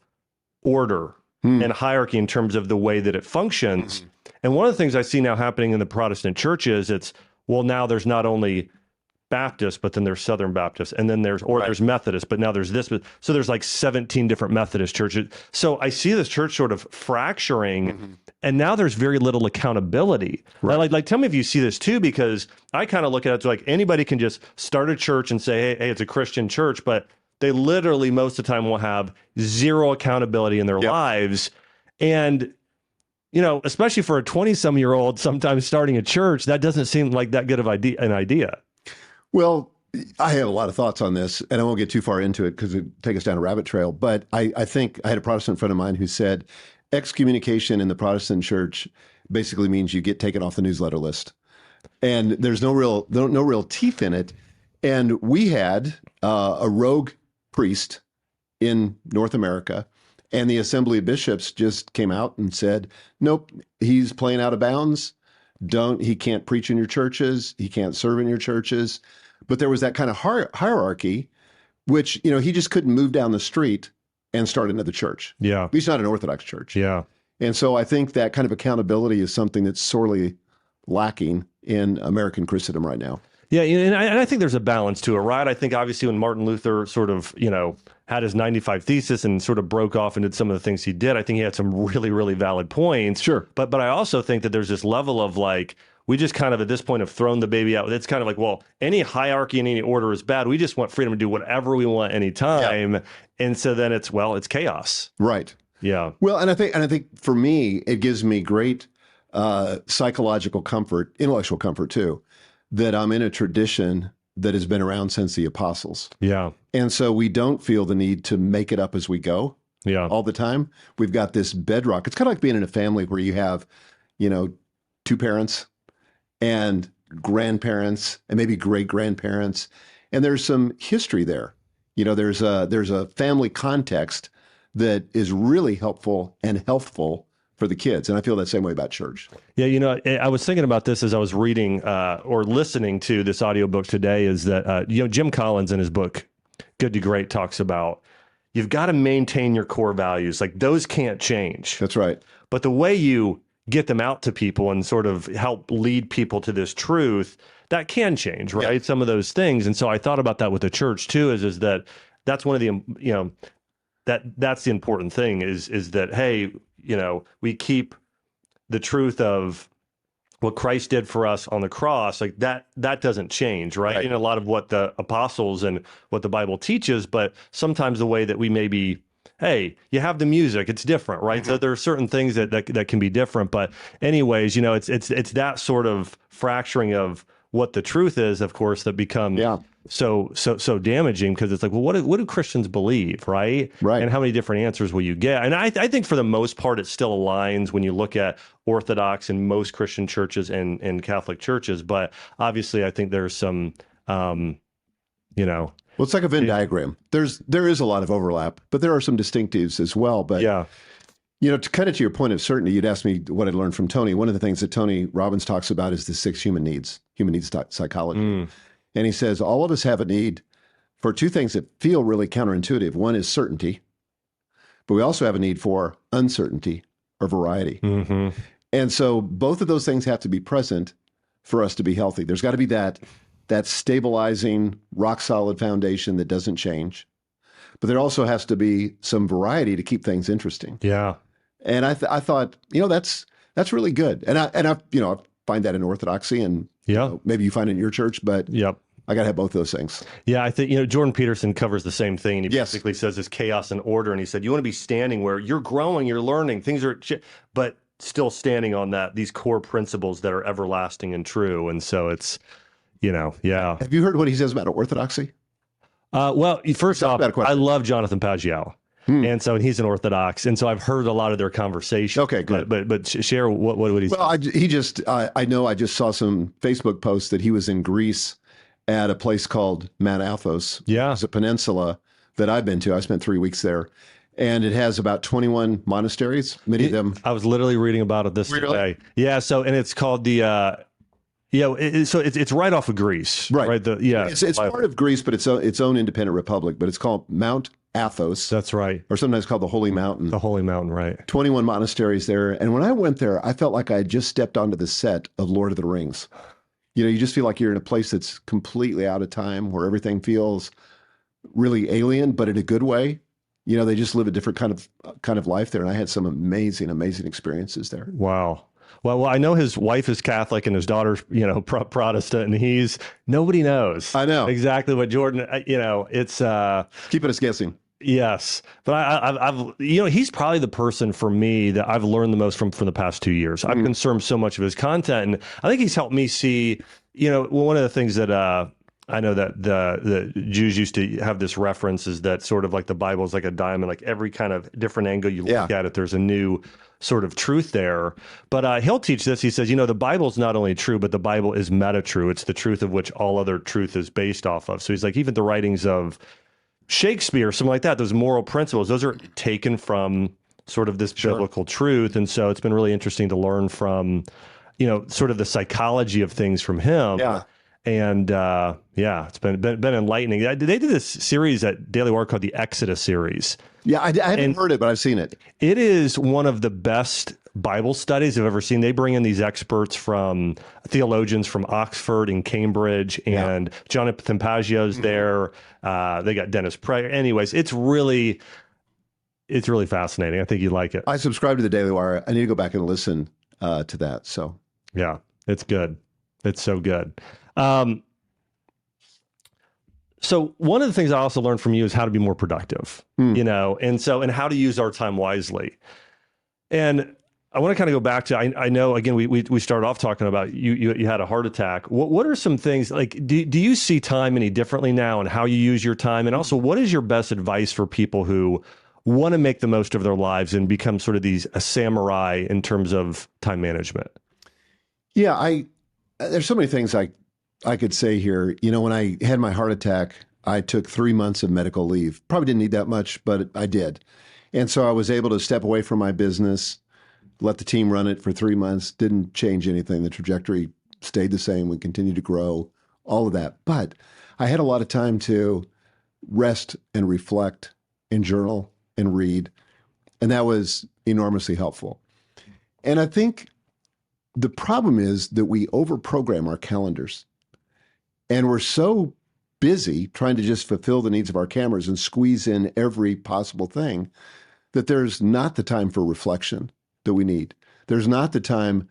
order and hierarchy in terms of the way that it functions. And one of the things I see now happening in the Protestant churches, now there's not only Baptist, but then there's Southern Baptist, and then there's Methodist, but now there's this. So there's like 17 different Methodist churches. So I see this church sort of fracturing, and now there's very little accountability. Right. Like, tell me if you see this too, because I kind of look at it like anybody can just start a church and say, hey, it's a Christian church, but they literally most of the time will have zero accountability in their lives. And especially for a 20-some-year-old, sometimes starting a church, that doesn't seem like that good of an idea. Well, I have a lot of thoughts on this, and I won't get too far into it because it would take us down a rabbit trail. But I think I had a Protestant friend of mine who said excommunication in the Protestant church basically means you get taken off the newsletter list, and there's no real teeth in it. And we had a rogue priest in North America, And the Assembly of Bishops just came out and said, nope, he's playing out of bounds. He can't preach in your churches. He can't serve in your churches. But there was that kind of hierarchy, which, he just couldn't move down the street and start another church. Yeah. At least not an Orthodox church. Yeah. And so I think that kind of accountability is something that's sorely lacking in American Christendom right now. Yeah, and I think there's a balance to it, right? I think obviously when Martin Luther sort of, had his 95 Thesis and sort of broke off and did some of the things he did, I think he had some really, really valid points. Sure. But I also think that there's this level of like, we just kind of at this point have thrown the baby out. It's kind of like, well, any hierarchy and any order is bad. We just want freedom to do whatever we want anytime. Yeah. And so then it's chaos. Right. Yeah. Well, and I think for me, it gives me great psychological comfort, intellectual comfort too, that I'm in a tradition that has been around since the apostles. Yeah. And so we don't feel the need to make it up as we go. Yeah. All the time. We've got this bedrock. It's kind of like being in a family where you have, two parents and grandparents and maybe great grandparents. And there's some history there. There's a family context that is really helpful and healthful for the kids. And I feel that same way about church. Yeah, I was thinking about this as I was reading or listening to this audiobook today, is that, Jim Collins in his book, Good to Great, talks about you've got to maintain your core values. Like those can't change. That's right. But the way you get them out to people and sort of help lead people to this truth, that can change, right? Yeah. Some of those things. And so I thought about that with the church too, is that that's one of the, that's the important thing is that, hey, we keep the truth of what Christ did for us on the cross, like that doesn't change, right? A lot of what the apostles and what the Bible teaches, but sometimes the way that we maybe, hey, you have the music, it's different, right? Mm-hmm. So there are certain things that can be different, but anyways, it's that sort of fracturing of what the truth is, of course, that becomes so damaging, because it's like, well, what do Christians believe, right? Right. And how many different answers will you get? And I think for the most part, it still aligns when you look at Orthodox and most Christian churches and Catholic churches. But obviously, I think there's some, Well, it's like a Venn diagram. There is a lot of overlap, but there are some distinctives as well. But yeah. To your point of certainty, you'd asked me what I learned from Tony. One of the things that Tony Robbins talks about is the 6 human needs psychology. And he says, all of us have a need for two things that feel really counterintuitive. One is certainty, but we also have a need for uncertainty or variety. Mm-hmm. And so both of those things have to be present for us to be healthy. There's got to be that stabilizing, rock solid foundation that doesn't change. But there also has to be some variety to keep things interesting. Yeah. And I thought, that's really good. And I find that in Orthodoxy, and maybe you find it in your church, but I got to have both those things. Yeah, I think, Jordan Peterson covers the same thing. And he basically says this chaos and order. And he said, you want to be standing where you're growing, you're learning, things are, but still standing on these core principles that are everlasting and true. And so it's, Have you heard what he says about Orthodoxy? Well, first off, I love Jonathan Pagiel. And so he's an Orthodox, and so I've heard a lot of their conversation. Okay, good. But share what would he say? Well, I know I just saw some Facebook posts that he was in Greece at a place called Mount Athos. Yeah, it's a peninsula that I've been to. I spent 3 weeks there, and it has about 21 monasteries. Many of them. I was literally reading about it this day. Yeah. So, and it's called the. It's right off of Greece, right? It's part of Greece, but it's its own independent republic. But it's called Mount Athos. That's right. Or sometimes called the Holy Mountain. The Holy Mountain, right? 21 monasteries there, and when I went there, I felt like I had just stepped onto the set of Lord of the Rings. You just feel like you're in a place that's completely out of time, where everything feels really alien, but in a good way. They just live a different kind of life there, and I had some amazing experiences there. Wow. Well, I know his wife is Catholic and his daughter's, Protestant, and nobody knows. I know exactly what Jordan, it's keeping us guessing. Yes, but I've he's probably the person for me that I've learned the most from the past 2 years. I've consumed so much of his content, and I think he's helped me see, one of the things that I know that the Jews used to have this reference is that sort of like the Bible is like a diamond, like every kind of different angle you look at it, there's a new sort of truth there. But he'll teach this. He says, the Bible's not only true, but the Bible is meta-true. It's the truth of which all other truth is based off of. So he's like, even the writings of Shakespeare, something like that, those moral principles, those are taken from sort of this biblical truth. And so it's been really interesting to learn from, sort of the psychology of things from him. Yeah. And it's been enlightening. They did this series at Daily Wire called the Exodus series. Yeah, I haven't heard it, but I've seen it. It is one of the best Bible studies I've ever seen. They bring in these experts from theologians from Oxford and Cambridge, and Jonathan Paggio's there. They got Dennis Prager. Anyways, it's really fascinating. I think you'd like it. I subscribe to the Daily Wire. I need to go back and listen to that. So yeah, it's good. It's so good. So one of the things I also learned from you is how to be more productive, and how to use our time wisely. And I want to kind of go back to, I know, again, we started off talking about you had a heart attack. What are some things, like, do you see time any differently now and how you use your time? And also, what is your best advice for people who want to make the most of their lives and become sort of a samurai in terms of time management? Yeah, there's so many things I could say here. When I had my heart attack, I took 3 months of medical leave. Probably didn't need that much, but I did. And so I was able to step away from my business, let the team run it for 3 months, didn't change anything. The trajectory stayed the same. We continued to grow, all of that. But I had a lot of time to rest and reflect and journal and read. And that was enormously helpful. And I think the problem is that we overprogram our calendars. And we're so busy trying to just fulfill the needs of our cameras and squeeze in every possible thing that there's not the time for reflection that we need. There's not the time,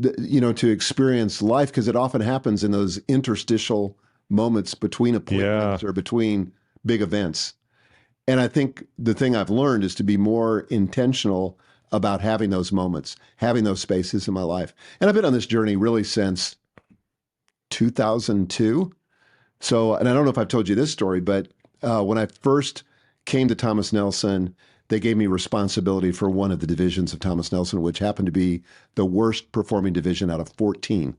to experience life, because it often happens in those interstitial moments between appointments or between big events. And I think the thing I've learned is to be more intentional about having those moments, having those spaces in my life. And I've been on this journey really since 2002. So, and I don't know if I've told you this story, but when I first came to Thomas Nelson, they gave me responsibility for one of the divisions of Thomas Nelson, which happened to be the worst performing division out of 14.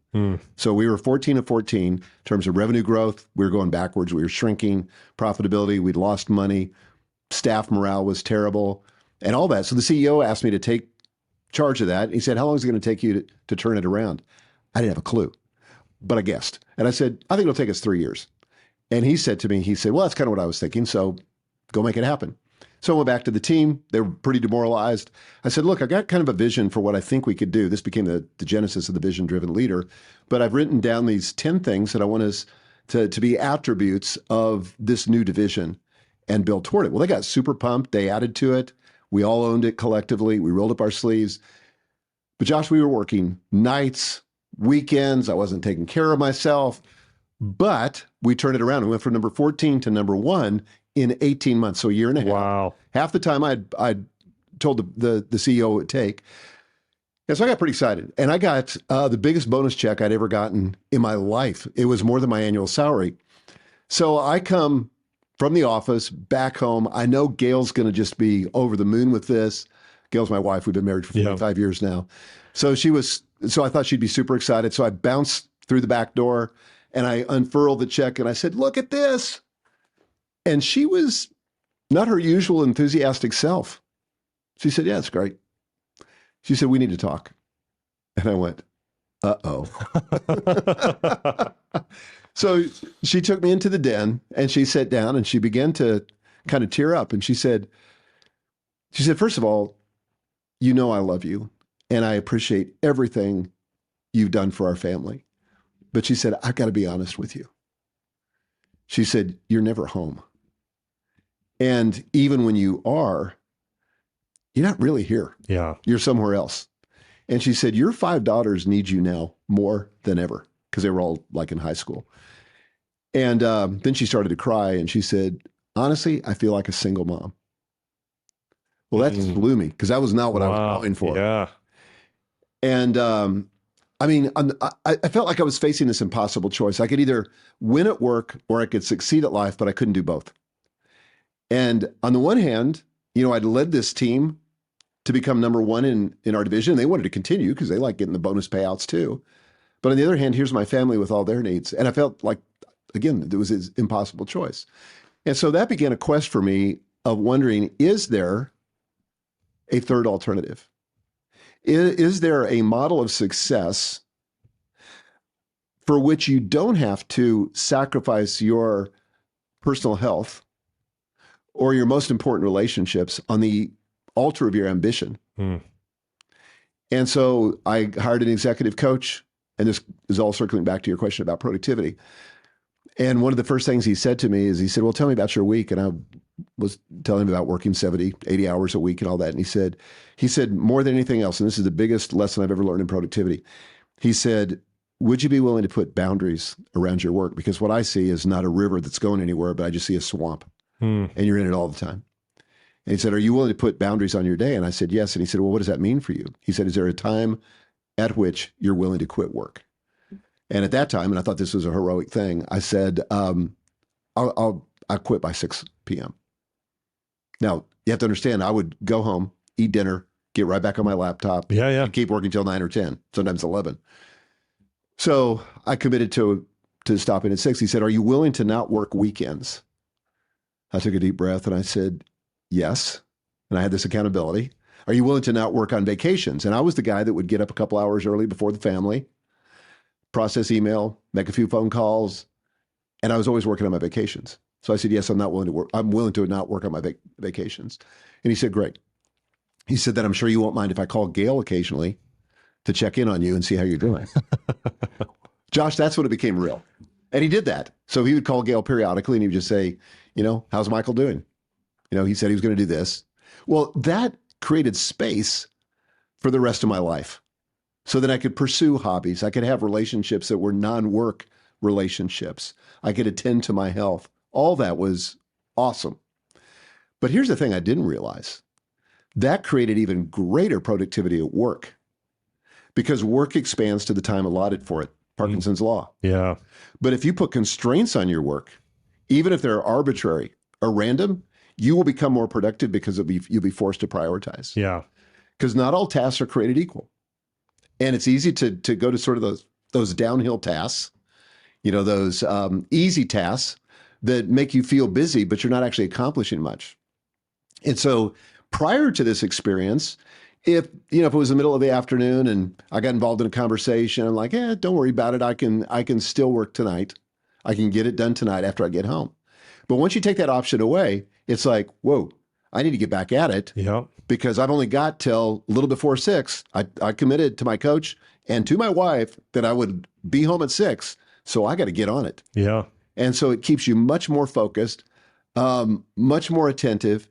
So we were 14 of 14 in terms of revenue growth. We were going backwards. We were shrinking profitability. We'd lost money. Staff morale was terrible and all that. So the CEO asked me to take charge of that. He said, how long is it going to take you to turn it around? I didn't have a clue, but I guessed. And I said, I think it'll take us 3 years. And he said to me, well, that's kind of what I was thinking. So go make it happen. So I went back to the team. They were pretty demoralized. I said, look, I got kind of a vision for what I think we could do. This became the genesis of the vision-driven leader. But I've written down these 10 things that I want us to be attributes of this new division and build toward it. Well, they got super pumped. They added to it. We all owned it collectively. We rolled up our sleeves. But Josh, we were working nights, weekends. I wasn't taking care of myself. But we turned it around. We went from number 14 to number 1 in 18 months, so a year and a half. Wow. Half the time I'd told the CEO it would take. And so I got pretty excited. And I got the biggest bonus check I'd ever gotten in my life. It was more than my annual salary. So I come from the office back home. I know Gail's going to just be over the moon with this. Gail's my wife. We've been married for 45 years now. So I thought she'd be super excited. So I bounced through the back door and I unfurled the check and I said, look at this. And she was not her usual enthusiastic self. She said, yeah, it's great. She said, we need to talk. And I went, uh-oh. So she took me into the den and she sat down and she began to kind of tear up. And she said, first of all, I love you and I appreciate everything you've done for our family. But she said, I've got to be honest with you. She said, you're never home. And even when you are, you're not really here. Yeah. You're somewhere else. And she said, your 5 daughters need you now more than ever, because they were all like in high school. And then she started to cry and she said, honestly, I feel like a single mom. Well, that just blew me because that was not what I was going for. Yeah. And I felt like I was facing this impossible choice. I could either win at work or I could succeed at life, but I couldn't do both. And on the one hand, I'd led this team to become number 1 in our division. They wanted to continue because they like getting the bonus payouts too. But on the other hand, here's my family with all their needs. And I felt like, again, there was this impossible choice. And so that began a quest for me of wondering, is there a third alternative? Is there a model of success for which you don't have to sacrifice your personal health or your most important relationships on the altar of your ambition? And so I hired an executive coach, and this is all circling back to your question about productivity. And one of the first things he said to me is, he said, well, tell me about your week. And I was telling him about working 70, 80 hours a week and all that. And he said, more than anything else, and this is the biggest lesson I've ever learned in productivity. He said, would you be willing to put boundaries around your work? Because what I see is not a river that's going anywhere, but I just see a swamp, and you're in it all the time. And he said, are you willing to put boundaries on your day? And I said, yes. And he said, well, what does that mean for you? He said, is there a time at which you're willing to quit work? And at that time, and I thought this was a heroic thing, I said, I'll quit by 6 p.m. Now, you have to understand, I would go home, eat dinner, get right back on my laptop, and keep working till 9 or 10, sometimes 11. So I committed to stopping at 6. He said, are you willing to not work weekends? I took a deep breath and I said, yes. And I had this accountability. Are you willing to not work on vacations? And I was the guy that would get up a couple hours early before the family, process email, make a few phone calls, and I was always working on my vacations. So I said, yes, I'm willing to not work on my vacations. And he said, great. He said that I'm sure you won't mind if I call Gail occasionally to check in on you and see how you're doing. Josh, that's when it became real. And he did that. So he would call Gail periodically and he would just say, how's Michael doing? He said he was going to do this. Well, that created space for the rest of my life so that I could pursue hobbies. I could have relationships that were non-work relationships. I could attend to my health. All that was awesome. But here's the thing I didn't realize. That created even greater productivity at work because work expands to the time allotted for it. Parkinson's law. Yeah. But if you put constraints on your work, even if they're arbitrary or random, you will become more productive because you'll be forced to prioritize. Yeah. Because not all tasks are created equal. And it's easy to go to sort of those downhill tasks, those easy tasks that make you feel busy, but you're not actually accomplishing much. And so prior to this experience, if it was the middle of the afternoon and I got involved in a conversation, I'm like, don't worry about it. I can still work tonight. I can get it done tonight after I get home. But once you take that option away, it's like, whoa, I need to get back at it. Yeah. Because I've only got till a little before 6. I committed to my coach and to my wife that I would be home at 6. So I got to get on it. Yeah. And so it keeps you much more focused, much more attentive,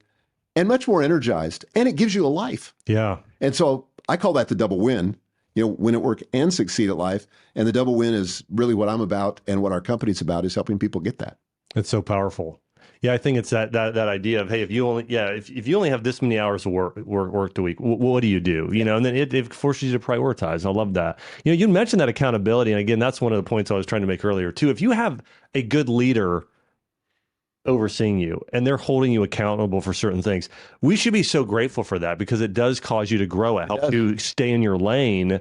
and much more energized. And it gives you a life. Yeah. And so I call that the double win, win at work and succeed at life. And the double win is really what I'm about and what our company's about is helping people get that. It's so powerful. Yeah, I think it's that idea of, hey, if you only have this many hours of work a week, what do you do? And then it forces you to prioritize. I love that. You mentioned that accountability, and again, that's one of the points I was trying to make earlier too. If you have a good leader overseeing you and they're holding you accountable for certain things, we should be so grateful for that because it does cause you to grow. It helps you stay in your lane.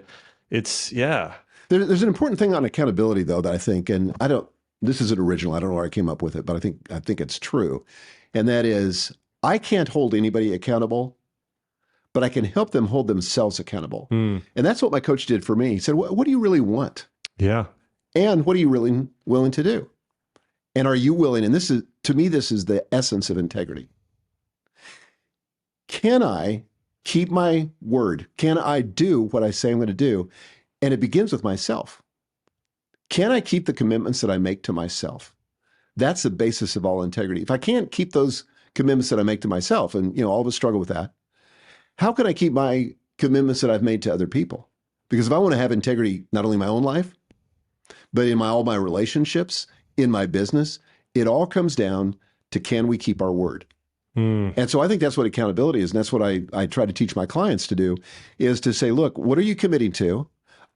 There's an important thing on accountability though that I think, and this isn't original. I don't know where I came up with it, but I think it's true. And that is, I can't hold anybody accountable, but I can help them hold themselves accountable. And that's what my coach did for me. He said, what do you really want? Yeah. And what are you really willing to do? And are you willing? And to me, this is the essence of integrity. Can I keep my word? Can I do what I say I'm going to do? And it begins with myself. Can I keep the commitments that I make to myself? That's the basis of all integrity. If I can't keep those commitments that I make to myself, and all of us struggle with that, how can I keep my commitments that I've made to other people? Because if I want to have integrity, not only in my own life, but in all my relationships, in my business, it all comes down to can we keep our word? And so I think that's what accountability is. And that's what I try to teach my clients to do, is to say, look, what are you committing to?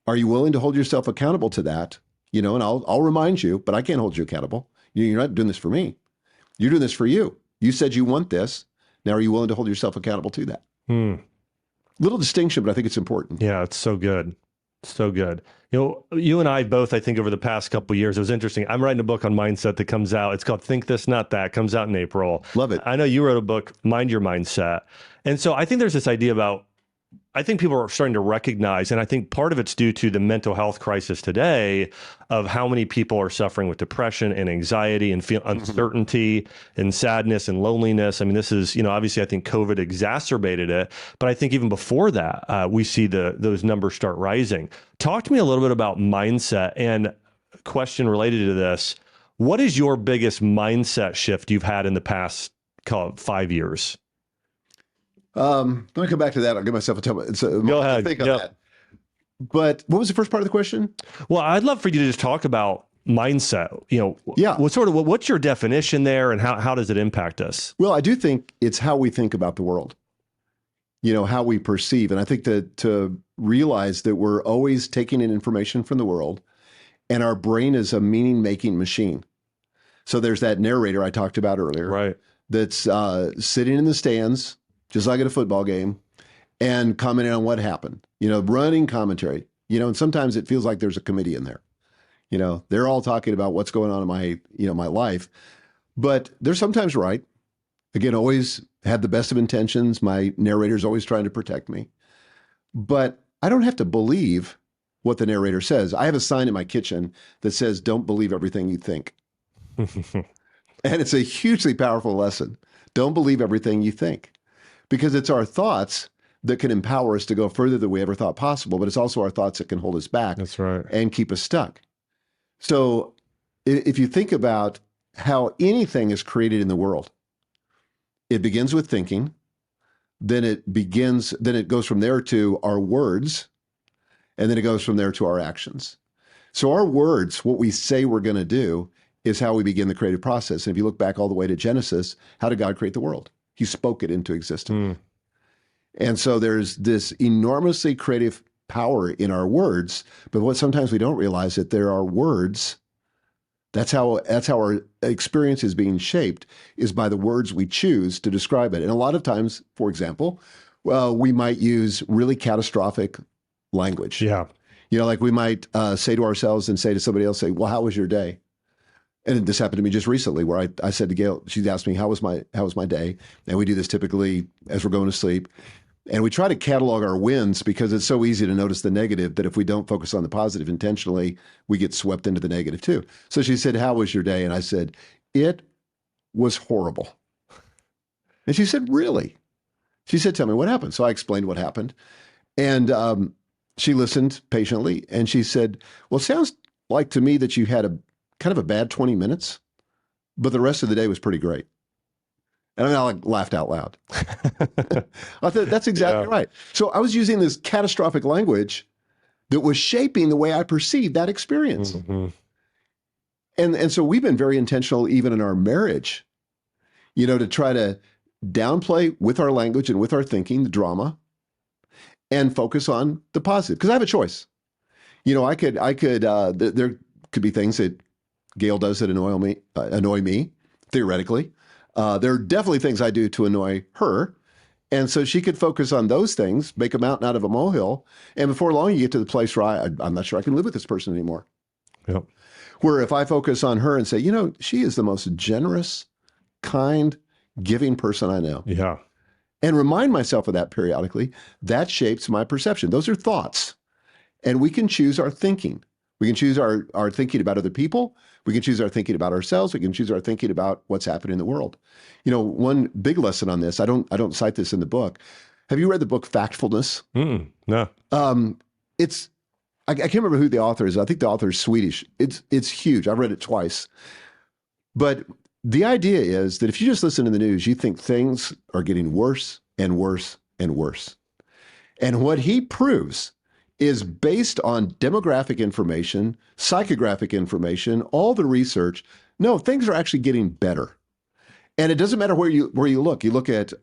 Are you willing to hold yourself accountable to that? And I'll remind you, but I can't hold you accountable. You're not doing this for me. You're doing this for you. You said you want this. Now, are you willing to hold yourself accountable to that? Little distinction, but I think it's important. Yeah, it's so good. So good. You and I both, I think over the past couple of years, it was interesting. I'm writing a book on mindset that comes out. It's called Think This, Not That. It comes out in April. Love it. I know you wrote a book, Mind Your Mindset. And so I think there's this idea about, I think people are starting to recognize, and I think part of it's due to the mental health crisis today of how many people are suffering with depression and anxiety and feel uncertainty and sadness and loneliness. I mean, this is, obviously I think COVID exacerbated it, but I think even before that, we see those numbers start rising. Talk to me a little bit about mindset, and question related to this. What is your biggest mindset shift you've had in the past, call it 5 years? Let me come back to that. I'll give myself a time. Go ahead. Think on that. But what was the first part of the question? Well, I'd love for you to just talk about mindset. Yeah. What's your definition there, and how does it impact us? Well, I do think it's how we think about the world, how we perceive. And I think that to realize that we're always taking in information from the world, and our brain is a meaning-making machine. So there's that narrator I talked about earlier, right? That's sitting in the stands, just like at a football game, and commenting on what happened, running commentary, and sometimes it feels like there's a committee in there. They're all talking about what's going on in my, my life, but they're sometimes right. Again, always had the best of intentions. My narrator's always trying to protect me, but I don't have to believe what the narrator says. I have a sign in my kitchen that says, "Don't believe everything you think." And it's a hugely powerful lesson. Don't believe everything you think. Because it's our thoughts that can empower us to go further than we ever thought possible, but it's also our thoughts that can hold us back. That's right. And keep us stuck. So if you think about how anything is created in the world, it begins with thinking, then it goes from there to our words, and then it goes from there to our actions. So our words, what we say we're going to do, is how we begin the creative process. And if you look back all the way to Genesis, how did God create the world? He spoke it into existence. And so there's this enormously creative power in our words, but what sometimes we don't realize that there are words. That's how our experience is being shaped, is by the words we choose to describe it. And a lot of times, for example, we might use really catastrophic language. Yeah. Like we might say to ourselves and say to somebody else, well, how was your day? And this happened to me just recently, where I said to Gail, she asked me, how was my day? And we do this typically as we're going to sleep. And we try to catalog our wins because it's so easy to notice the negative that if we don't focus on the positive intentionally, we get swept into the negative too. So she said, how was your day? And I said, it was horrible. And she said, really? She said, tell me what happened. So I explained what happened. And she listened patiently. And she said, well, it sounds like to me that you had a kind of a bad 20 minutes, but the rest of the day was pretty great. And I laughed out loud. I thought, that's exactly right. So I was using this catastrophic language that was shaping the way I perceived that experience. Mm-hmm. And so we've been very intentional, even in our marriage, to try to downplay with our language and with our thinking, the drama, and focus on the positive. Because I have a choice. There could be things that Gail does that annoy me, theoretically. There are definitely things I do to annoy her. And so she could focus on those things, make a mountain out of a molehill. And before long, you get to the place where I'm not sure I can live with this person anymore. Yep. Where if I focus on her and say, she is the most generous, kind, giving person I know. Yeah. And remind myself of that periodically, that shapes my perception. Those are thoughts. And we can choose our thinking. We can choose our thinking about other people. We can choose our thinking about ourselves. We can choose our thinking about what's happening in the world. One big lesson on this, I don't cite this in the book. Have you read the book Factfulness? No. I can't remember who the author is. I think the author is Swedish. It's huge. I've read it twice. But the idea is that if you just listen to the news, you think things are getting worse and worse and worse. And what he proves is based on demographic information, psychographic information, all the research. No, things are actually getting better. And it doesn't matter where you look. You look at,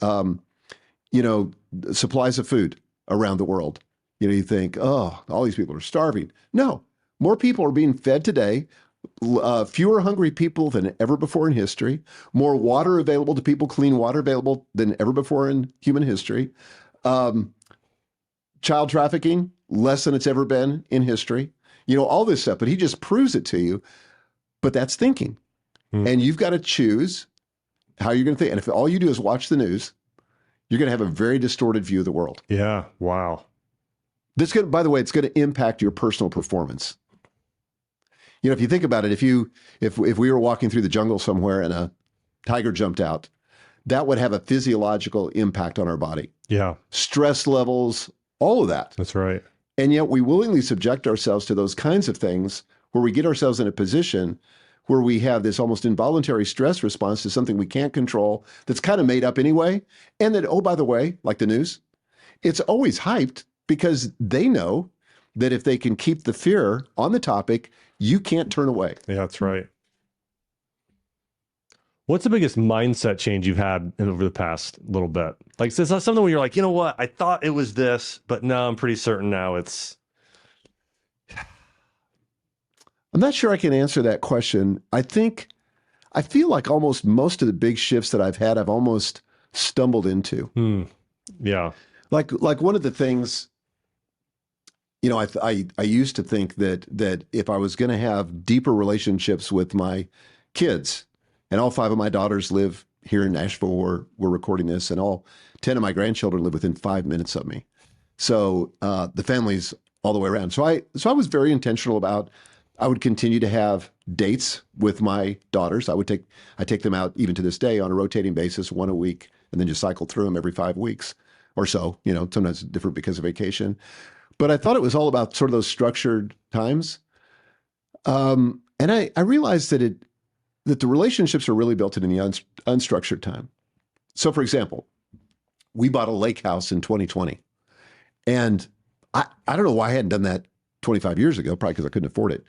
supplies of food around the world. You think, oh, all these people are starving. No, more people are being fed today. Fewer hungry people than ever before in history. More water available to people, clean water available than ever before in human history. Child trafficking less than it's ever been in history. All this stuff, but he just proves it to you. But that's thinking. And you've got to choose how you're going to think. And if all you do is watch the news, you're going to have a very distorted view of the world. Yeah. Wow. By the way, it's going to impact your personal performance. If you think about it, if we were walking through the jungle somewhere and a tiger jumped out, that would have a physiological impact on our body. Yeah. Stress levels, all of that. That's right. And yet we willingly subject ourselves to those kinds of things where we get ourselves in a position where we have this almost involuntary stress response to something we can't control that's kind of made up anyway. And that, oh, by the way, like the news, it's always hyped because they know that if they can keep the fear on the topic, you can't turn away. Yeah, that's right. What's the biggest mindset change you've had over the past little bit? Like, is this something where you're like, you know what? I thought it was this, but no, I'm pretty certain now it's... I'm not sure I can answer that question. I feel like almost most of the big shifts that I've had, I've almost stumbled into. Yeah. Like one of the things, I used to think that if I was going to have deeper relationships with my kids, and all 5 of my daughters live here in Nashville where we're recording this, and all 10 of my grandchildren live within 5 minutes of me. So the family's all the way around. So I was very intentional about, I would continue to have dates with my daughters. I take them out even to this day on a rotating basis, one a week, and then just cycle through them every 5 weeks or so, sometimes different because of vacation. But I thought it was all about sort of those structured times. And I realized that the relationships are really built in the unstructured time. So for example, we bought a lake house in 2020. And I don't know why I hadn't done that 25 years ago, probably because I couldn't afford it.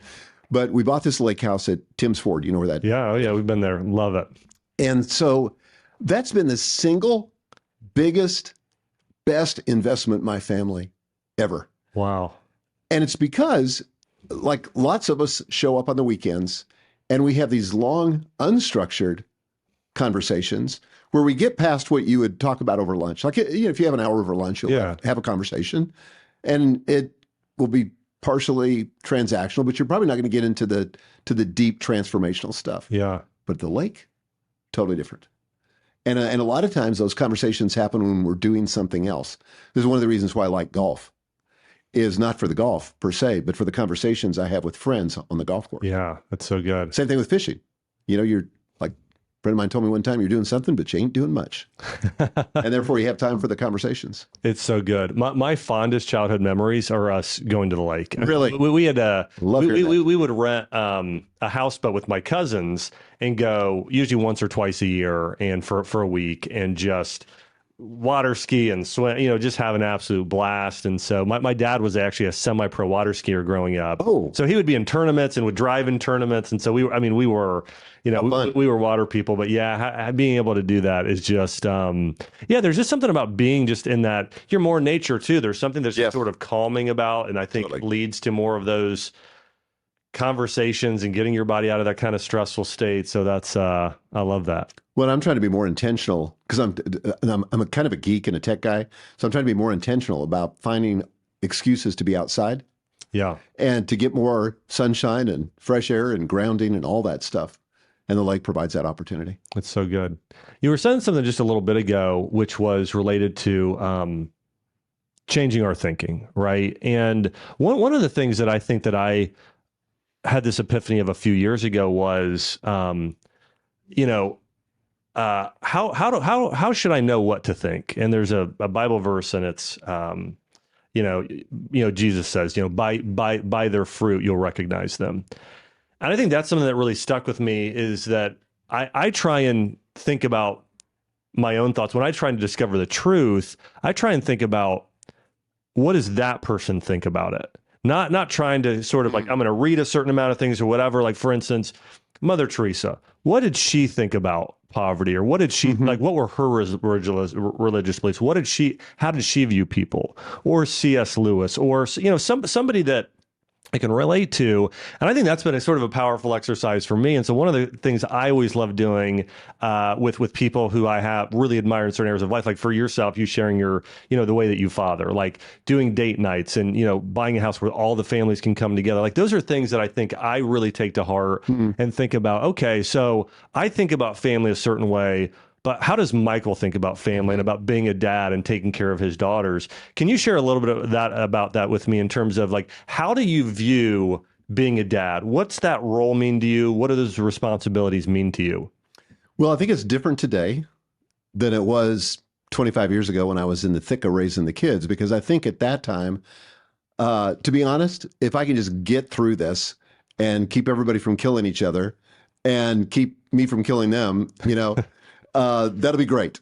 But we bought this lake house at Tim's Ford. You know where that is? Yeah. Oh yeah. We've been there. Love it. And so that's been the single biggest, best investment my family ever. Wow. And it's because like lots of us show up on the weekends and we have these long, unstructured conversations where we get past what you would talk about over lunch. Like, if you have an hour over lunch, you'll have a conversation and it will be partially transactional, but you're probably not going to get into the deep transformational stuff. Yeah. But the lake, totally different. And a lot of times those conversations happen when we're doing something else. This is one of the reasons why I like golf, is not for the golf per se, but for the conversations I have with friends on the golf course. Yeah, that's so good. Same thing with fishing. You're like, a friend of mine told me one time, you're doing something, but you ain't doing much. And therefore you have time for the conversations. It's so good. My fondest childhood memories are us going to the lake. Really? We had we would rent a houseboat with my cousins and go usually once or twice a year and for a week and just water ski and swim, just have an absolute blast. And so my dad was actually a semi-pro water skier growing up. Oh. So he would be in tournaments and would drive in tournaments. And so we were water people, but being able to do that is just, there's just something about being just in that, you're more nature too. There's something that's sort of calming about, and I think leads to more of those conversations and getting your body out of that kind of stressful state. So that's, I love that. Well, I'm trying to be more intentional because I'm a kind of a geek and a tech guy. So I'm trying to be more intentional about finding excuses to be outside. Yeah. And to get more sunshine and fresh air and grounding and all that stuff. And the lake provides that opportunity. It's so good. You were saying something just a little bit ago, which was related to changing our thinking, right? And one of the things that I think that I had this epiphany of a few years ago was, how should I know what to think? And there's a Bible verse, and it's, Jesus says, by their fruit you'll recognize them. And I think that's something that really stuck with me is that I try and think about my own thoughts. When I try to discover the truth, I try and think about what does that person think about it? Not trying to sort of like, I'm going to read a certain amount of things or whatever. Like, for instance, Mother Teresa, what did she think about poverty? Or what did she, like, what were her religious beliefs? How did she view people? Or C.S. Lewis, or, somebody that I can relate to. And I think that's been a sort of a powerful exercise for me. And so one of the things I always love doing with people who I have really admire in certain areas of life, like for yourself, you sharing your, the way that you father, like doing date nights and, buying a house where all the families can come together. Like those are things that I think I really take to heart and think about, okay, so I think about family a certain way. But how does Michael think about family and about being a dad and taking care of his daughters? Can you share a little bit of that about that with me in terms of like, how do you view being a dad? What's that role mean to you? What do those responsibilities mean to you? Well, I think it's different today than it was 25 years ago when I was in the thick of raising the kids, because I think at that time, to be honest, if I can just get through this and keep everybody from killing each other and keep me from killing them, that'll be great.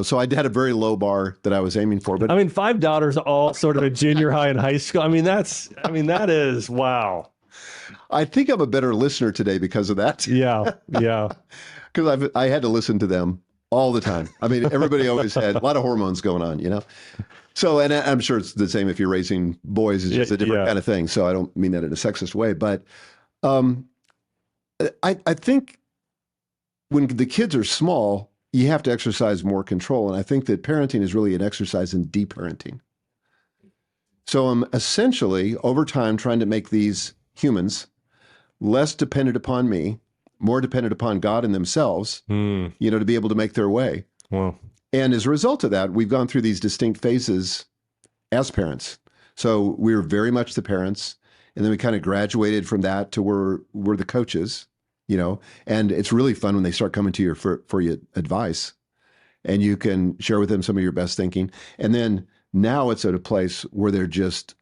So I had a very low bar that I was aiming for. But I mean, 5 daughters, all sort of a junior high and high school. I mean, that is, wow. I think I'm a better listener today because of that. Yeah. Because I had to listen to them all the time. I mean, everybody always had a lot of hormones going on. So, and I'm sure it's the same if you're raising boys. It's just a different kind of thing. So I don't mean that in a sexist way. But I think when the kids are small, you have to exercise more control. And I think that parenting is really an exercise in deparenting. So I'm essentially, over time, trying to make these humans less dependent upon me, more dependent upon God and themselves, to be able to make their way. Wow. And as a result of that, we've gone through these distinct phases as parents. So we were very much the parents, and then we kind of graduated from that to we're the coaches. And it's really fun when they start coming to you for your advice, and you can share with them some of your best thinking. And then now it's at a place where they're just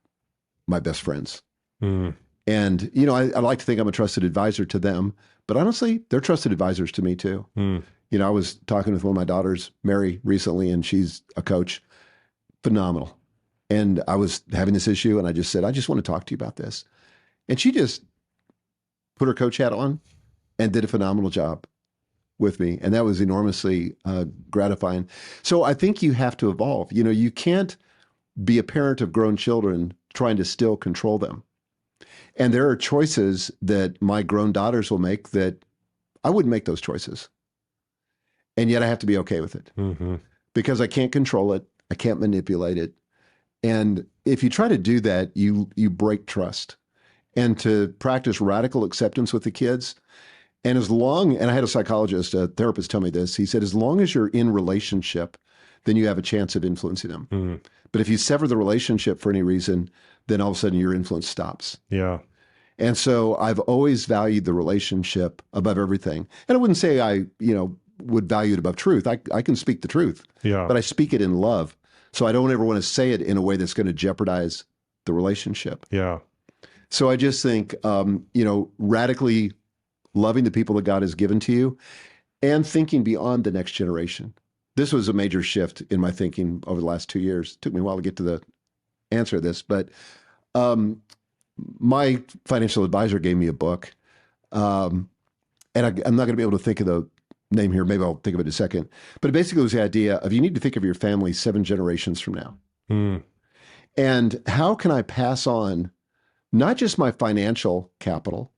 my best friends. And, I like to think I'm a trusted advisor to them, but honestly, they're trusted advisors to me too. I was talking with one of my daughters, Mary, recently, and she's a coach. Phenomenal. And I was having this issue, and I just said, I just want to talk to you about this. And she just put her coach hat on and did a phenomenal job with me. And that was enormously gratifying. So I think you have to evolve. You can't be a parent of grown children trying to still control them. And there are choices that my grown daughters will make that I wouldn't make those choices. And yet I have to be okay with it because I can't control it. I can't manipulate it. And if you try to do that, you break trust. And to practice radical acceptance with the kids, and I had a therapist tell me this. He said, as long as you're in relationship, then you have a chance of influencing them. But if you sever the relationship for any reason, then all of a sudden your influence stops. Yeah. And so I've always valued the relationship above everything. And I wouldn't say I, would value it above truth. I can speak the truth, but I speak it in love. So I don't ever want to say it in a way that's going to jeopardize the relationship. Yeah. So I just think, radically loving the people that God has given to you and thinking beyond the next generation. This was a major shift in my thinking over the last 2 years. It took me a while to get to the answer to this, but my financial advisor gave me a book, and I'm not going to be able to think of the name here. Maybe I'll think of it in a second. But basically it was the idea of you need to think of your family 7 generations from now. And how can I pass on not just my financial capital,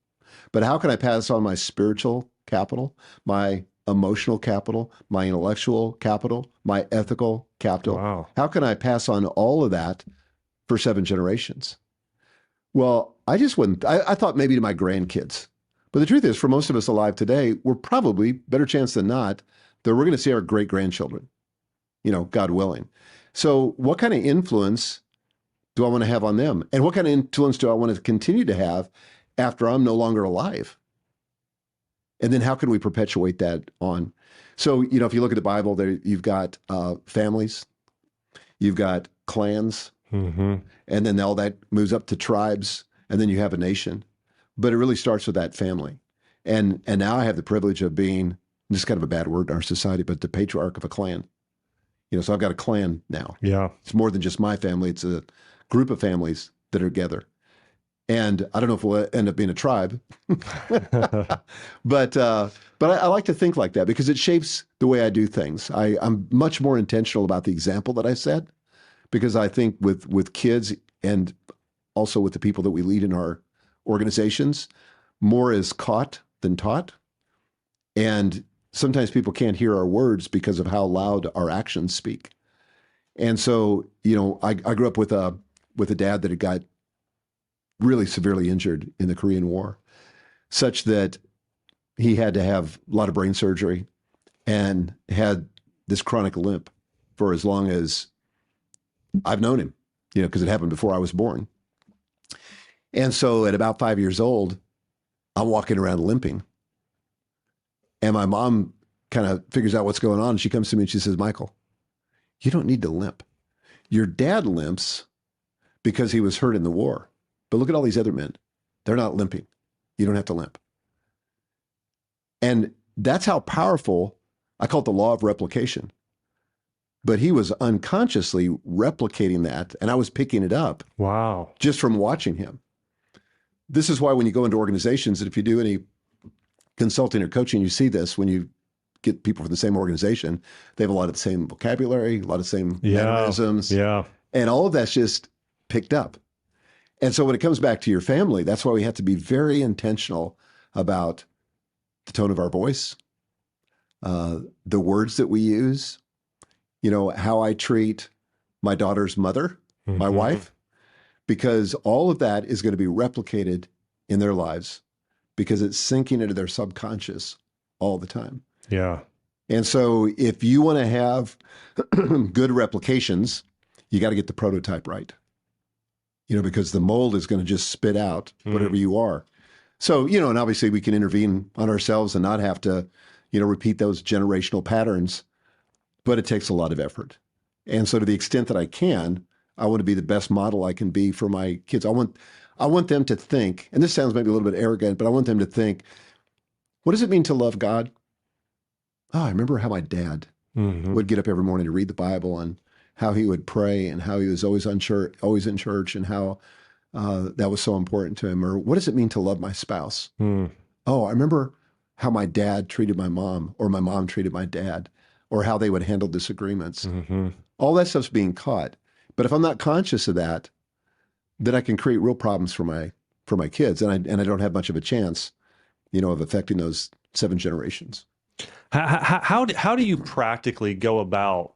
but how can I pass on my spiritual capital, my emotional capital, my intellectual capital, my ethical capital? Wow. How can I pass on all of that for 7 generations? Well, I just wouldn't. I thought maybe to my grandkids. But the truth is, for most of us alive today, we're probably, better chance than not, that we're going to see our great-grandchildren, God willing. So what kind of influence do I want to have on them? And what kind of influence do I want to continue to have after I'm no longer alive? And then how can we perpetuate that on? So, if you look at the Bible, you've got families, you've got clans, and then all that moves up to tribes, and then you have a nation. But it really starts with that family. And now I have the privilege of being, this is kind of a bad word in our society, but the patriarch of a clan. So I've got a clan now. Yeah. It's more than just my family. It's a group of families that are together. And I don't know if we'll end up being a tribe, but I like to think like that because it shapes the way I do things. I'm much more intentional about the example that I set because I think with kids, and also with the people that we lead in our organizations. More is caught than taught. And sometimes people can't hear our words because of how loud our actions speak. And so, I grew up with a dad that had got really severely injured in the Korean War, such that he had to have a lot of brain surgery and had this chronic limp for as long as I've known him, because it happened before I was born. And so at about 5 years old, I'm walking around limping. And my mom kind of figures out what's going on. And she comes to me and she says, Michael, you don't need to limp. Your dad limps because he was hurt in the war. But look at all these other men. They're not limping. You don't have to limp. And that's how powerful, I call it the law of replication. But he was unconsciously replicating that, and I was picking it up. Wow. Just from watching him. This is why when you go into organizations, and if you do any consulting or coaching, you see this when you get people from the same organization, they have a lot of the same vocabulary, a lot of the same mannerisms. Yeah. And all of that's just picked up. And so when it comes back to your family, that's why we have to be very intentional about the tone of our voice, the words that we use, how I treat my daughter's mother, my wife, because all of that is going to be replicated in their lives because it's sinking into their subconscious all the time. Yeah. And so if you want to have good replications, you got to get the prototype right, because the mold is going to just spit out whatever you are. So, and obviously we can intervene on ourselves and not have to, repeat those generational patterns, but it takes a lot of effort. And so to the extent that I can, I want to be the best model I can be for my kids. I want them to think, and this sounds maybe a little bit arrogant, but I want them to think, what does it mean to love God? Oh, I remember how my dad would get up every morning to read the Bible and how he would pray and how he was always in church and how that was so important to him. Or what does it mean to love my spouse? Oh, I remember how my dad treated my mom or my mom treated my dad or how they would handle disagreements. All that stuff's being caught. But if I'm not conscious of that, then I can create real problems for my kids. And I don't have much of a chance, of affecting those 7 generations. How do you practically go about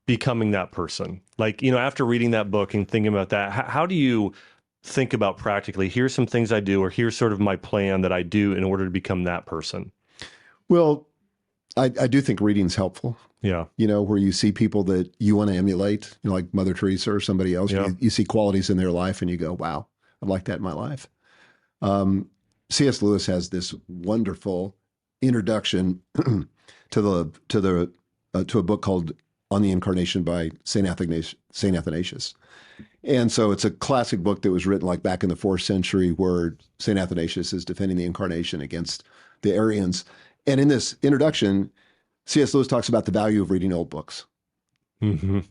becoming that person? Like, after reading that book and thinking about that, how do you think about practically, here's some things I do, or here's sort of my plan that I do in order to become that person? Well, I do think reading's helpful. Yeah. Where you see people that you want to emulate, like Mother Teresa or somebody else. Yeah. You see qualities in their life and you go, wow, I'd like that in my life. C.S. Lewis has this wonderful introduction to a book called On the Incarnation by Saint Athanasius. And so it's a classic book that was written like back in the 4th century where Saint Athanasius is defending the incarnation against the Arians. And in this introduction, C.S. Lewis talks about the value of reading old books. And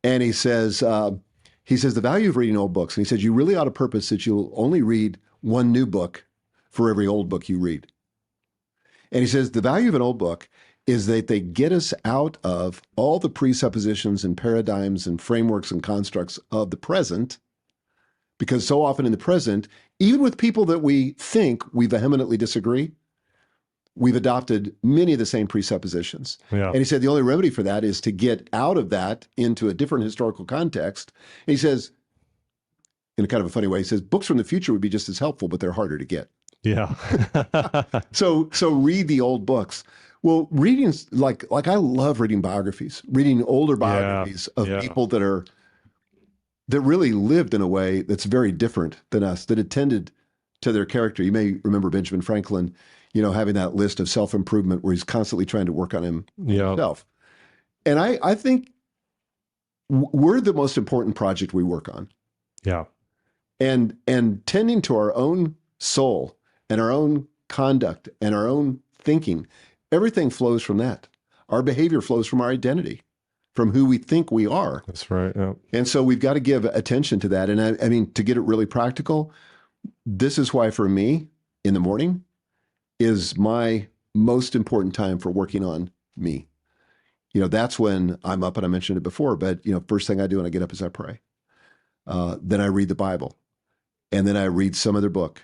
he says the value of reading old books. And he says, you really ought to purpose that you'll only read one new book for every old book you read. And he says, the value of an old book is that they get us out of all the presuppositions and paradigms and frameworks and constructs of the present, because so often in the present, even with people that we think we vehemently disagree, we've adopted many of the same presuppositions. Yeah. And he said the only remedy for that is to get out of that into a different historical context. And he says, in a kind of a funny way, he says, books from the future would be just as helpful, but they're harder to get. Yeah. So read the old books. Well, reading's like I love reading biographies, reading older biographies of people that really lived in a way that's very different than us, that attended to their character. You may remember Benjamin Franklin, having that list of self-improvement where he's constantly trying to work on himself. And I think we're the most important project we work on. Yeah. And tending to our own soul and our own conduct and our own thinking, everything flows from that. Our behavior flows from our identity, from who we think we are. That's right. Yeah. And so we've got to give attention to that. And I mean, to get it really practical, this is why for me in the morning is my most important time for working on me. That's when I'm up, and I mentioned it before, but first thing I do when I get up is I pray. Then I read the Bible. and then I read some other book,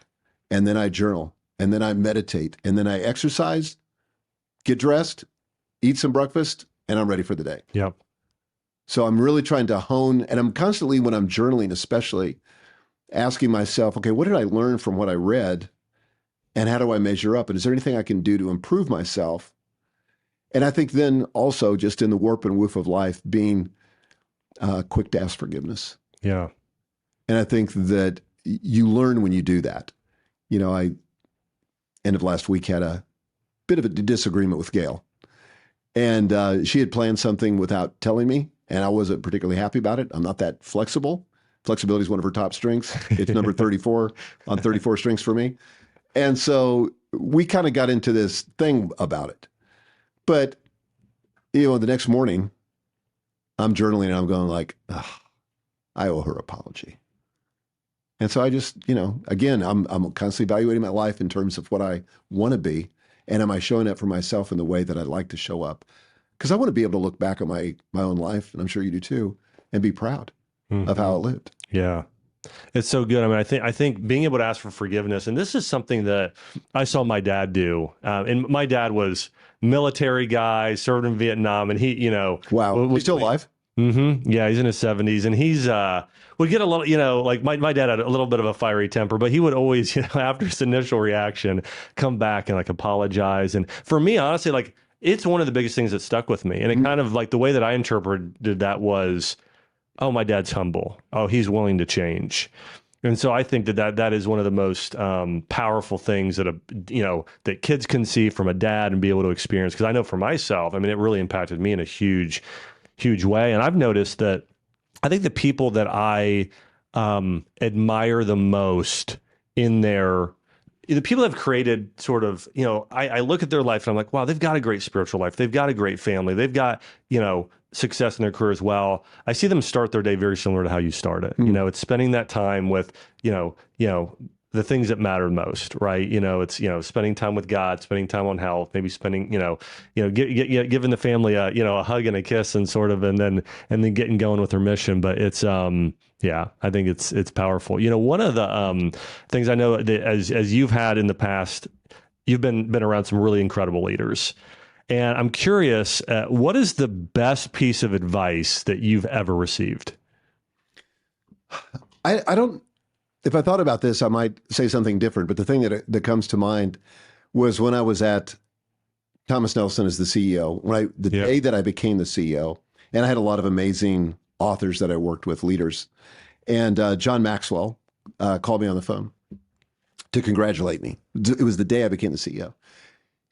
and then I journal, and then I meditate, and then I exercise, get dressed, eat some breakfast, and I'm ready for the day. Yep. So I'm really trying to hone, and I'm constantly, when I'm journaling especially, asking myself, okay, what did I learn from what I read, and how do I measure up? And is there anything I can do to improve myself? And I think then also just in the warp and woof of life, being quick to ask forgiveness. Yeah. And I think that you learn when you do that. You know, I, end of last week, had a bit of a disagreement with Gail. And she had planned something without telling me, and I wasn't particularly happy about it. I'm not that flexible. Flexibility is one of her top strengths. It's number 34 on 34 strengths for me. And so we kind of got into this thing about it. But, you know, the next morning, I'm journaling and I'm going like, I owe her an apology. And so I just, you know, again, I'm constantly evaluating my life in terms of what I want to be. And am I showing up for myself in the way that I'd like to show up? Because I want to be able to look back at my own life, and I'm sure you do too, and be proud of how I lived. Yeah. It's so good. I mean, I think being able to ask for forgiveness, and this is something that I saw my dad do. And my dad was military guy, served in Vietnam, and he, you know, Wow. He's still alive? Mm-hmm. Yeah, he's in his 70s, and he's would get a little, you know, like my dad had a little bit of a fiery temper, but he would always, you know, after his initial reaction, come back and like apologize. And for me, honestly, like it's one of the biggest things that stuck with me. And it kind of like the way that I interpreted that was, oh, my dad's humble. Oh, he's willing to change. And so I think that is one of the most powerful things that that kids can see from a dad and be able to experience. Because I know for myself, I mean, it really impacted me in a huge way. And I've noticed that I think the people that I admire the most the people that have created sort of, you know, I look at their life and I'm like, wow, they've got a great spiritual life. They've got a great family. They've got, you know, success in their career as well. I see them start their day very similar to how you start it. You know, it's spending that time with, you know, the things that matter most, right? You know, it's, you know, spending time with God, spending time on health, maybe spending, giving the family a hug and a kiss and sort of, and then getting going with their mission. But it's, yeah, I think it's powerful. You know, one of the things I know that as you've had in the past, you've been around some really incredible leaders. And I'm curious, what is the best piece of advice that you've ever received? I don't, if I thought about this, I might say something different. But the thing that comes to mind was when I was at Thomas Nelson as the CEO, day that I became the CEO, and I had a lot of amazing authors that I worked with, leaders. And John Maxwell called me on the phone to congratulate me. It was the day I became the CEO.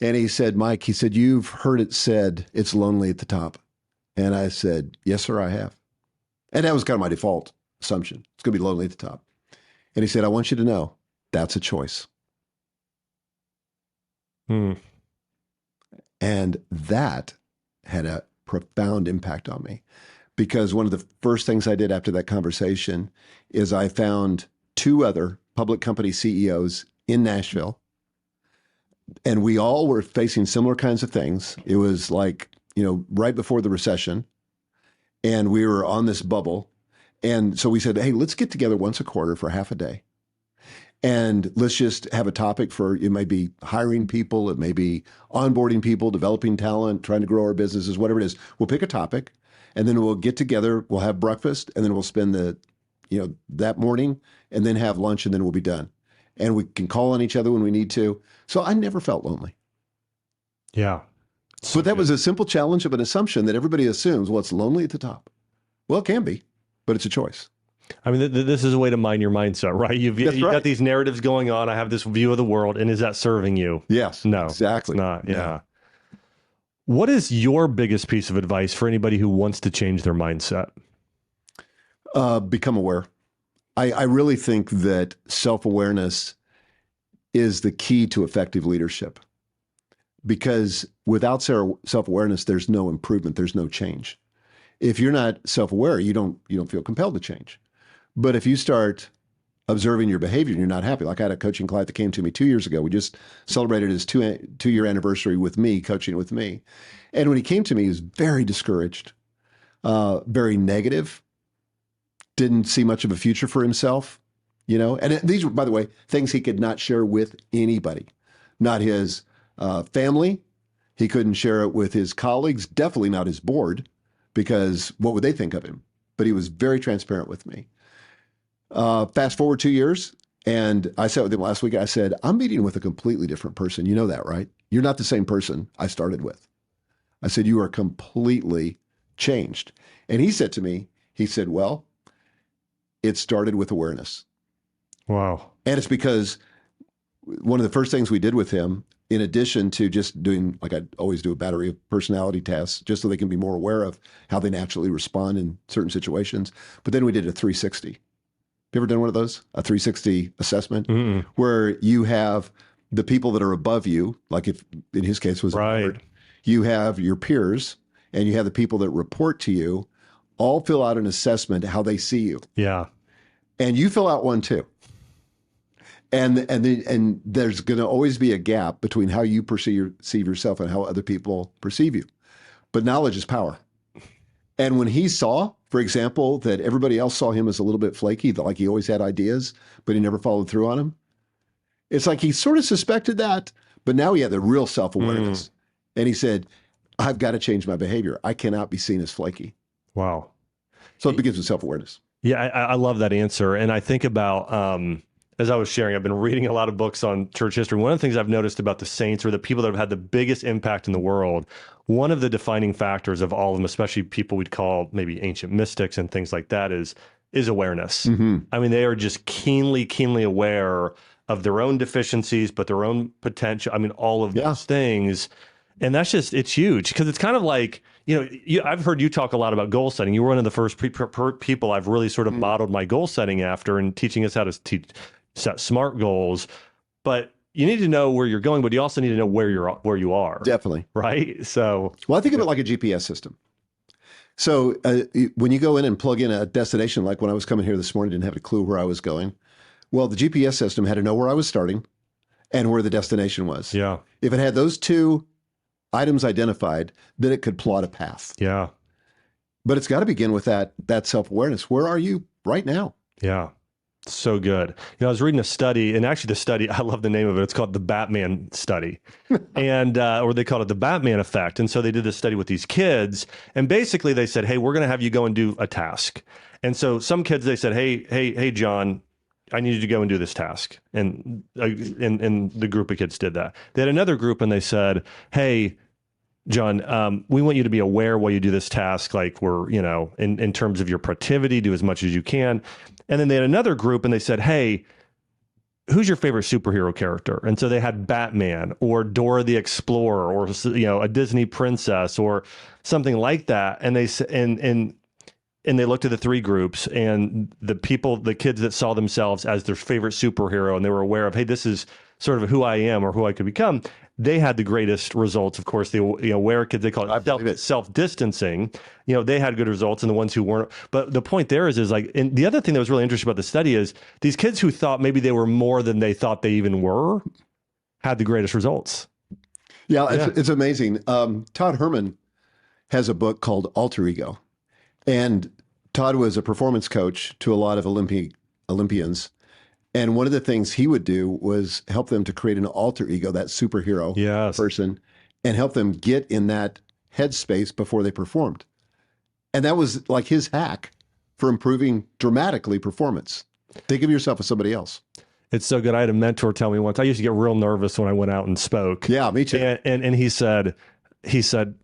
And he said, Mike, he said, you've heard it said it's lonely at the top. And I said, yes, sir, I have. And that was kind of my default assumption. It's going to be lonely at the top. And he said, I want you to know that's a choice. And that had a profound impact on me, because one of the first things I did after that conversation is I found 2 other public company CEOs in Nashville. And we all were facing similar kinds of things. It was like, you know, right before the recession, and we were on this bubble. And so we said, hey, let's get together once a quarter for half a day. And let's just have a topic for, it may be hiring people, it may be onboarding people, developing talent, trying to grow our businesses, whatever it is. We'll pick a topic, and then we'll get together, we'll have breakfast, and then we'll spend that morning, and then have lunch, and then we'll be done. And we can call on each other when we need to. So I never felt lonely. Yeah. But that was a simple challenge of an assumption that everybody assumes, well, it's lonely at the top. Well, it can be, but it's a choice. I mean, this is a way to mind your mindset, right? You've got these narratives going on. I have this view of the world, and is that serving you? Yes. No. Exactly. It's not. Yeah. What is your biggest piece of advice for anybody who wants to change their mindset? Become aware. I really think that self-awareness is the key to effective leadership, because without self-awareness, there's no improvement, there's no change. If you're not self-aware, you don't feel compelled to change. But if you start observing your behavior and you're not happy, like I had a coaching client that came to me 2 years ago. We just celebrated his two-year anniversary with me, coaching with me. And when he came to me, he was very discouraged, very negative, didn't see much of a future for himself, you know? And these were, by the way, things he could not share with anybody, not his family. He couldn't share it with his colleagues, definitely not his board, because what would they think of him? But he was very transparent with me. Fast forward 2 years, and I said with him last week, I said, I'm meeting with a completely different person. You know that, right? You're not the same person I started with. I said, you are completely changed. And he said to me, he said, well, it started with awareness. Wow. And it's because one of the first things we did with him, in addition to just doing, like I always do, a battery of personality tests, just so they can be more aware of how they naturally respond in certain situations. But then we did a 360. Have you ever done one of those? A 360 assessment where you have the people that are above you, like if in his case was a board, you have your peers, and you have the people that report to you, all fill out an assessment how they see you. Yeah. And you fill out one too. And there's going to always be a gap between how you perceive yourself and how other people perceive you. But knowledge is power. And when he saw, for example, that everybody else saw him as a little bit flaky, that like he always had ideas, but he never followed through on them, it's like he sort of suspected that, but now he had the real self-awareness. And he said, I've got to change my behavior. I cannot be seen as flaky. Wow. So it begins with self-awareness. Yeah, I love that answer. And I think about, as I was sharing, I've been reading a lot of books on church history. One of the things I've noticed about the saints, or the people that have had the biggest impact in the world, one of the defining factors of all of them, especially people we'd call maybe ancient mystics and things like that, is awareness. I mean, they are just keenly aware of their own deficiencies, but their own potential. I mean, all of those things. And that's just, it's huge, because it's kind of like, I've heard you talk a lot about goal setting. You were one of the first people I've really sort of modeled my goal setting after, and teaching us how to set SMART goals. But you need to know where you're going, but you also need to know where you are. Definitely. Right? So, well, I think of it like a GPS system. So when you go in and plug in a destination, like when I was coming here this morning, I didn't have a clue where I was going. Well, the GPS system had to know where I was starting and where the destination was. Yeah. If it had those two items identified, then it could plot a path. Yeah. But it's got to begin with that self-awareness. Where are you right now? Yeah. So good. I was reading a study, and actually the study, I love the name of it. It's called the Batman study, and or they called it the Batman effect. And so they did this study with these kids, and basically they said, hey, we're going to have you go and do a task. And so some kids, they said, hey, John, I need you to go and do this task. And the group of kids did that. They had another group, and they said, hey, John, we want you to be aware while you do this task, like we're, in terms of your productivity, do as much as you can. And then they had another group, and they said, hey, who's your favorite superhero character? And so they had Batman or Dora the Explorer, or, a Disney princess or something like that. And they and they looked at the three groups, and the kids that saw themselves as their favorite superhero, and they were aware of, hey, this is sort of who I am or who I could become. They had the greatest results. Of course, the aware kids, they call it self-distancing. They had good results, and the ones who weren't. But the point there is like, and the other thing that was really interesting about the study is these kids who thought maybe they were more than they thought they even were had the greatest results. Yeah, it's amazing. Todd Herman has a book called Alter Ego. And Todd was a performance coach to a lot of Olympians. And one of the things he would do was help them to create an alter ego, that superhero person, and help them get in that headspace before they performed. And that was like his hack for improving dramatically performance. Think of yourself as somebody else. It's so good. I had a mentor tell me once, I used to get real nervous when I went out and spoke. Yeah, me too. And he said,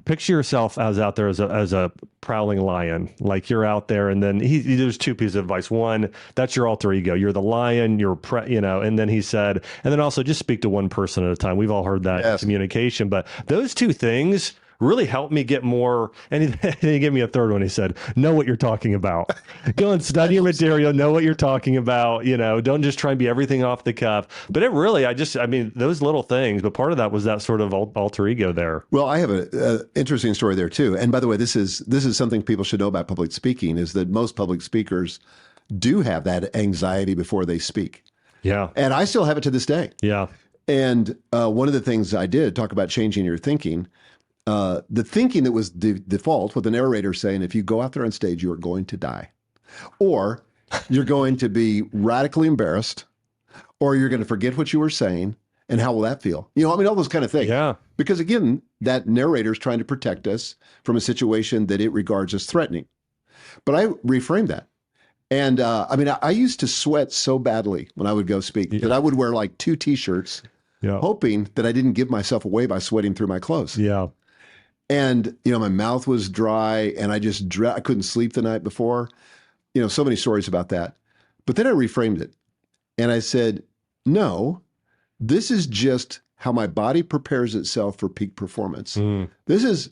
picture yourself as out there as a prowling lion, like you're out there. And then there's two pieces of advice. One, that's your alter ego. You're the lion, and then he said, and then also just speak to one person at a time. We've all heard that in communication, but those two things really helped me get more. And he gave me a third one. He said, know what you're talking about. Go and study your material, know what you're talking about. Don't just try and be everything off the cuff. But it really, those little things, but part of that was that sort of alter ego there. Well, I have an interesting story there too. And by the way, this is something people should know about public speaking, is that most public speakers do have that anxiety before they speak. Yeah. And I still have it to this day. Yeah. And one of the things I did, talk about changing your thinking, the thinking that was default, what the narrator saying, if you go out there on stage, you are going to die. Or You're going to be radically embarrassed, or you're going to forget what you were saying. And how will that feel? You know, I mean, all those kind of things. Yeah. Because again, that narrator is trying to protect us from a situation that it regards as threatening. But I reframed that. And I mean, I used to sweat so badly when I would go speak that I would wear like 2 t-shirts, hoping that I didn't give myself away by sweating through my clothes. Yeah. And, you know, my mouth was dry and I couldn't sleep the night before. You know, so many stories about that. But then I reframed it and I said, no, this is just how my body prepares itself for peak performance. This is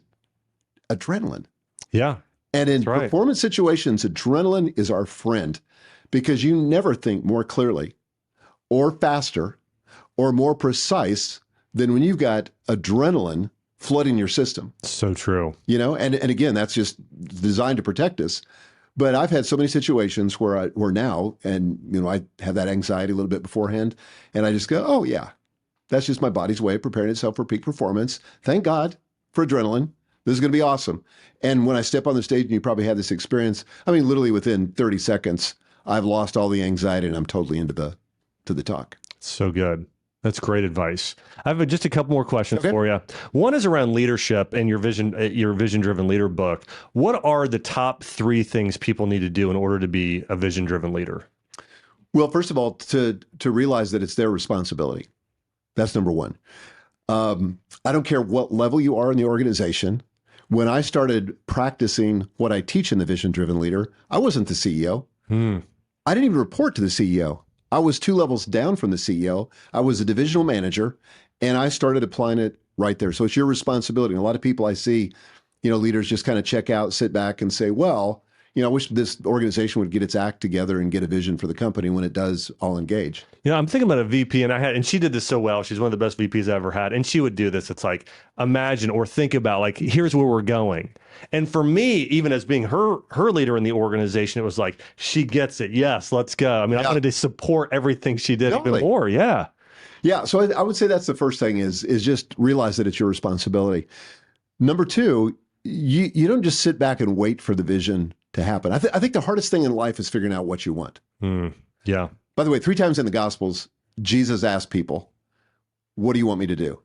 adrenaline. Yeah. And in performance situations, adrenaline is our friend because you never think more clearly or faster or more precise than when you've got adrenaline flooding your system. So true. You know, and again, that's just designed to protect us. But I've had so many situations where now, and you know, I have that anxiety a little bit beforehand, and I just go, oh yeah, that's just my body's way of preparing itself for peak performance. Thank God for adrenaline. This is going to be awesome. And when I step on the stage, and you probably had this experience, I mean, literally within 30 seconds, I've lost all the anxiety and I'm totally into the talk. So good. That's great advice. I have just a couple more questions for you. One is around leadership and your vision-driven leader book. What are the top 3 things people need to do in order to be a vision-driven leader? Well, first of all, to realize that it's their responsibility. That's number one. I don't care what level you are in the organization. When I started practicing what I teach in the Vision-Driven Leader, I wasn't the CEO. I didn't even report to the CEO. I was 2 levels down from the CEO. I was a divisional manager, and I started applying it right there. So it's your responsibility. And a lot of people I see, you know, leaders just kind of check out, sit back and say, well, you know, I wish this organization would get its act together and get a vision for the company. When it does, I'll engage. You know, I'm thinking about a VP, and she did this so well. She's one of the best VPs I ever had. And she would do this. It's like, imagine or think about, like, here's where we're going. And for me, even as being her leader in the organization, it was like, she gets it. Yes, let's go. I mean, I wanted to support everything she did even more. Yeah. Yeah. So I would say that's the first thing is just realize that it's your responsibility. Number 2, you don't just sit back and wait for the vision to happen. I think the hardest thing in life is figuring out what you want. Yeah. By the way, 3 times in the Gospels, Jesus asked people, what do you want me to do?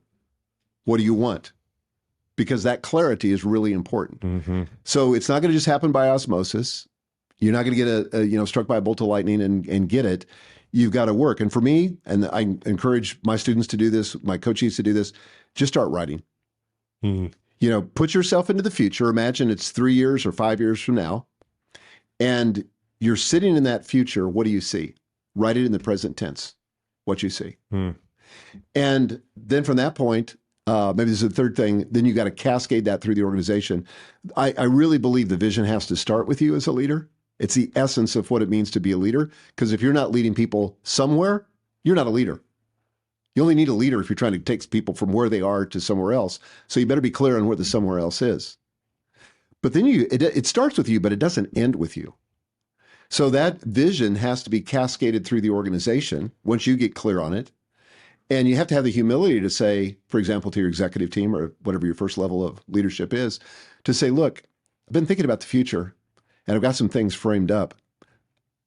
What do you want? Because that clarity is really important. So it's not going to just happen by osmosis. You're not going to get struck by a bolt of lightning and get it. You've got to work. And for me, and I encourage my students to do this, my coaches to do this, just start writing. You know, put yourself into the future. Imagine it's 3 years or 5 years from now. And you're sitting in that future. What do you see? Write it in the present tense, what you see. And then from that point, maybe this is the third thing, then you got to cascade that through the organization. I really believe the vision has to start with you as a leader. It's the essence of what it means to be a leader. Because if you're not leading people somewhere, you're not a leader. You only need a leader if you're trying to take people from where they are to somewhere else. So you better be clear on where the somewhere else is. But then it starts with you, but it doesn't end with you. So that vision has to be cascaded through the organization once you get clear on it. And you have to have the humility to say, for example, to your executive team or whatever your first level of leadership is, to say, look, I've been thinking about the future and I've got some things framed up.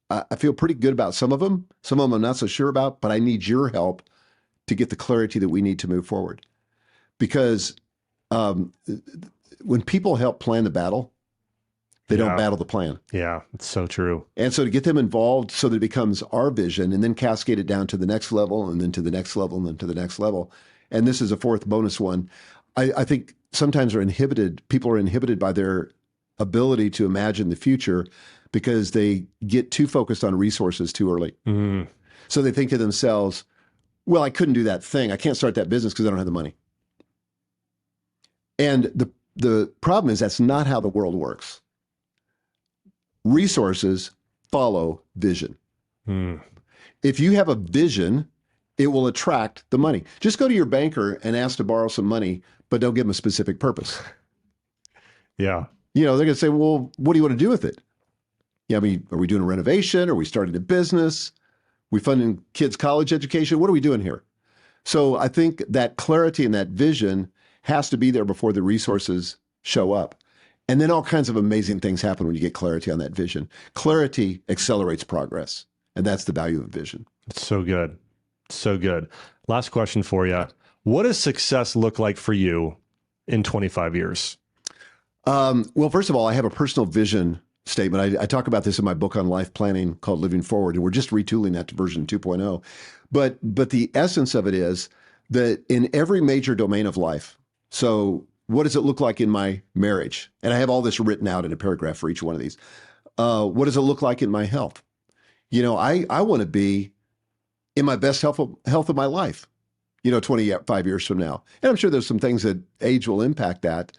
I feel pretty good about some of them. Some of them I'm not so sure about, but I need your help to get the clarity that we need to move forward. Because when people help plan the battle, they don't battle the plan. Yeah, it's so true. And so to get them involved so that it becomes our vision and then cascade it down to the next level and then to the next level and then to the next level. And this is a 4th bonus one. I think sometimes people are inhibited by their ability to imagine the future because they get too focused on resources too early. So they think to themselves, well, I couldn't do that thing. I can't start that business because I don't have the money. And the problem is that's not how the world works. Resources follow vision. If you have a vision, it will attract the money. Just go to your banker and ask to borrow some money, but don't give them a specific purpose. Yeah. You know, they're going to say, well, what do you want to do with it? Yeah, I mean, are we doing a renovation? Are we starting a business? We funding kids' college education? What are we doing here? So I think that clarity and that vision has to be there before the resources show up. And then all kinds of amazing things happen when you get clarity on that vision. Clarity accelerates progress. And that's the value of vision. It's so good. So good. Last question for you. What does success look like for you in 25 years? Well, first of all, I have a personal vision statement. I talk about this in my book on life planning called Living Forward, and we're just retooling that to version 2.0. But the essence of it is that in every major domain of life, so what does it look like in my marriage? And I have all this written out in a paragraph for each one of these. What does it look like in my health? I want to be in my best health of my life, 25 years from now. And I'm sure there's some things that age will impact that,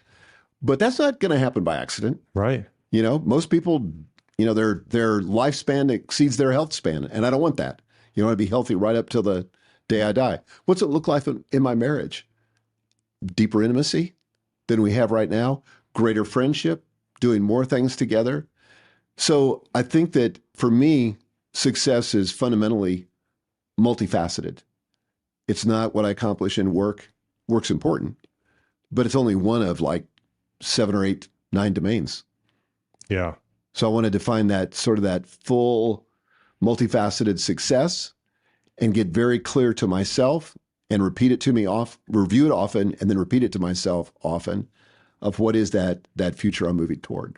but that's not going to happen by accident. Right. Most people, their lifespan exceeds their health span. And I don't want that. I want to be healthy right up till the day I die. What's it look like in my marriage? Deeper intimacy than we have right now, greater friendship, doing more things together. So I think that for me, success is fundamentally multifaceted. It's not what I accomplish in work. Work's important, but it's only one of like 7 or 8, 9 domains. Yeah. So I want to define that sort of that full multifaceted success and get very clear to myself and review it often, and then repeat it to myself often of what is that future I'm moving toward.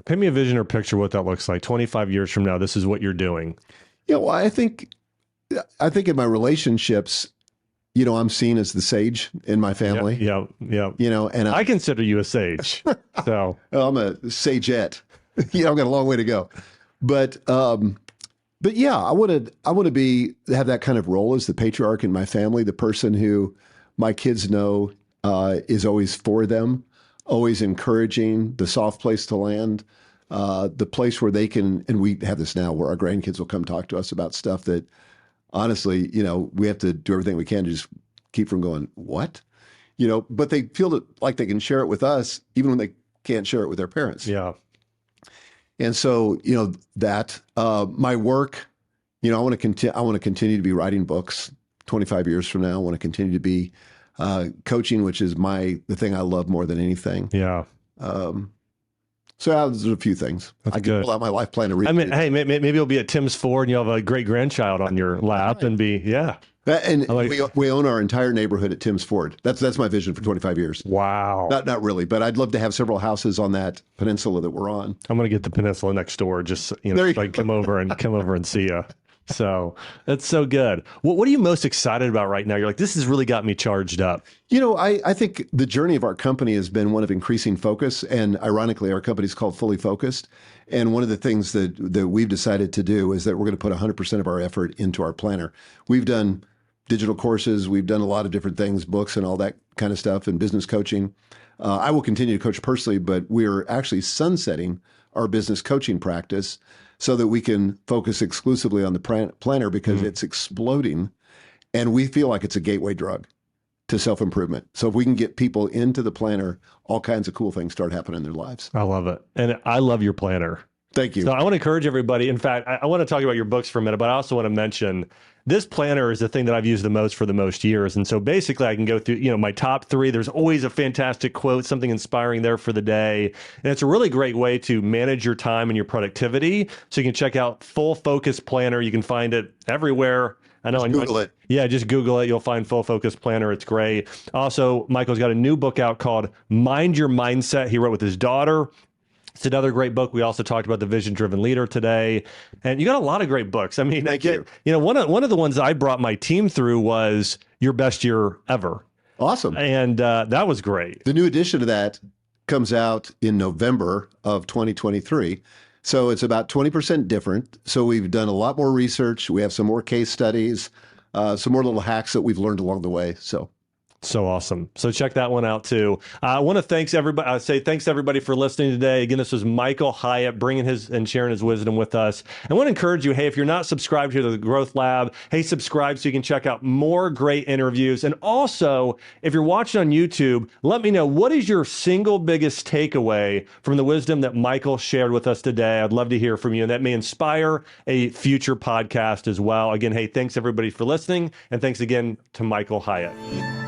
Paint me a vision or picture what that looks like 25 years from now. This is what you're doing. Yeah, well, I think in my relationships, I'm seen as the sage in my family. Yeah. And I consider you a sage. So I'm a sagette. I've got a long way to go. But yeah, I want to have that kind of role as the patriarch in my family, the person who my kids know is always for them, always encouraging, the soft place to land, the place where they can, and we have this now where our grandkids will come talk to us about stuff that honestly, we have to do everything we can to just keep from going, what? But they feel like they can share it with us even when they can't share it with their parents. Yeah. And so, that my work, I want to continue to be writing books 25 years from now. I want to continue to be coaching, which is the thing I love more than anything. Yeah. So there's a few things. That's I can good. pull out my life plan to read. I mean, hey, maybe you'll be at Tim's Ford and you'll have a great grandchild on your lap and be, yeah. And we own our entire neighborhood at Tim's Ford. That's my vision for 25 years. Wow. Not really, but I'd love to have several houses on that peninsula that we're on. I'm going to get the peninsula next door just so I can come over and see you. So that's so good. What are you most excited about right now? You're like, this has really got me charged up. I think the journey of our company has been one of increasing focus. And ironically, our company is called Fully Focused. And one of the things that we've decided to do is that we're going to put 100% of our effort into our planner. We've done digital courses. We've done a lot of different things, books and all that kind of stuff, and business coaching. I will continue to coach personally, but we're actually sunsetting our business coaching practice so that we can focus exclusively on the planner because it's exploding. And we feel like it's a gateway drug to self-improvement. So if we can get people into the planner, all kinds of cool things start happening in their lives. I love it. And I love your planner. Thank you. So I want to encourage everybody. In fact, I want to talk about your books for a minute, but I also want to mention this planner is the thing that I've used the most for the most years. And so basically I can go through, my top 3. There's always a fantastic quote, something inspiring there for the day. And it's a really great way to manage your time and your productivity. So you can check out Full Focus Planner. You can find it everywhere. I know. Just Google it. Yeah, just Google it. You'll find Full Focus Planner. It's great. Also, Michael's got a new book out called Mind Your Mindset. He wrote with his daughter. It's another great book. We also talked about The Vision-Driven Leader today. And you got a lot of great books. I mean, Thank you. One of the ones I brought my team through was Your Best Year Ever. Awesome. And that was great. The new edition of that comes out in November of 2023. So it's about 20% different. So we've done a lot more research. We have some more case studies, some more little hacks that we've learned along the way. So awesome. So check that one out too. I want to thanks to everybody for listening today. Again, this was Michael Hyatt bringing his and sharing his wisdom with us. I want to encourage you, hey, if you're not subscribed to the Growth Lab, hey, subscribe so you can check out more great interviews. And also, if you're watching on YouTube, let me know, what is your single biggest takeaway from the wisdom that Michael shared with us today? I'd love to hear from you. And that may inspire a future podcast as well. Again, hey, thanks everybody for listening. And thanks again to Michael Hyatt.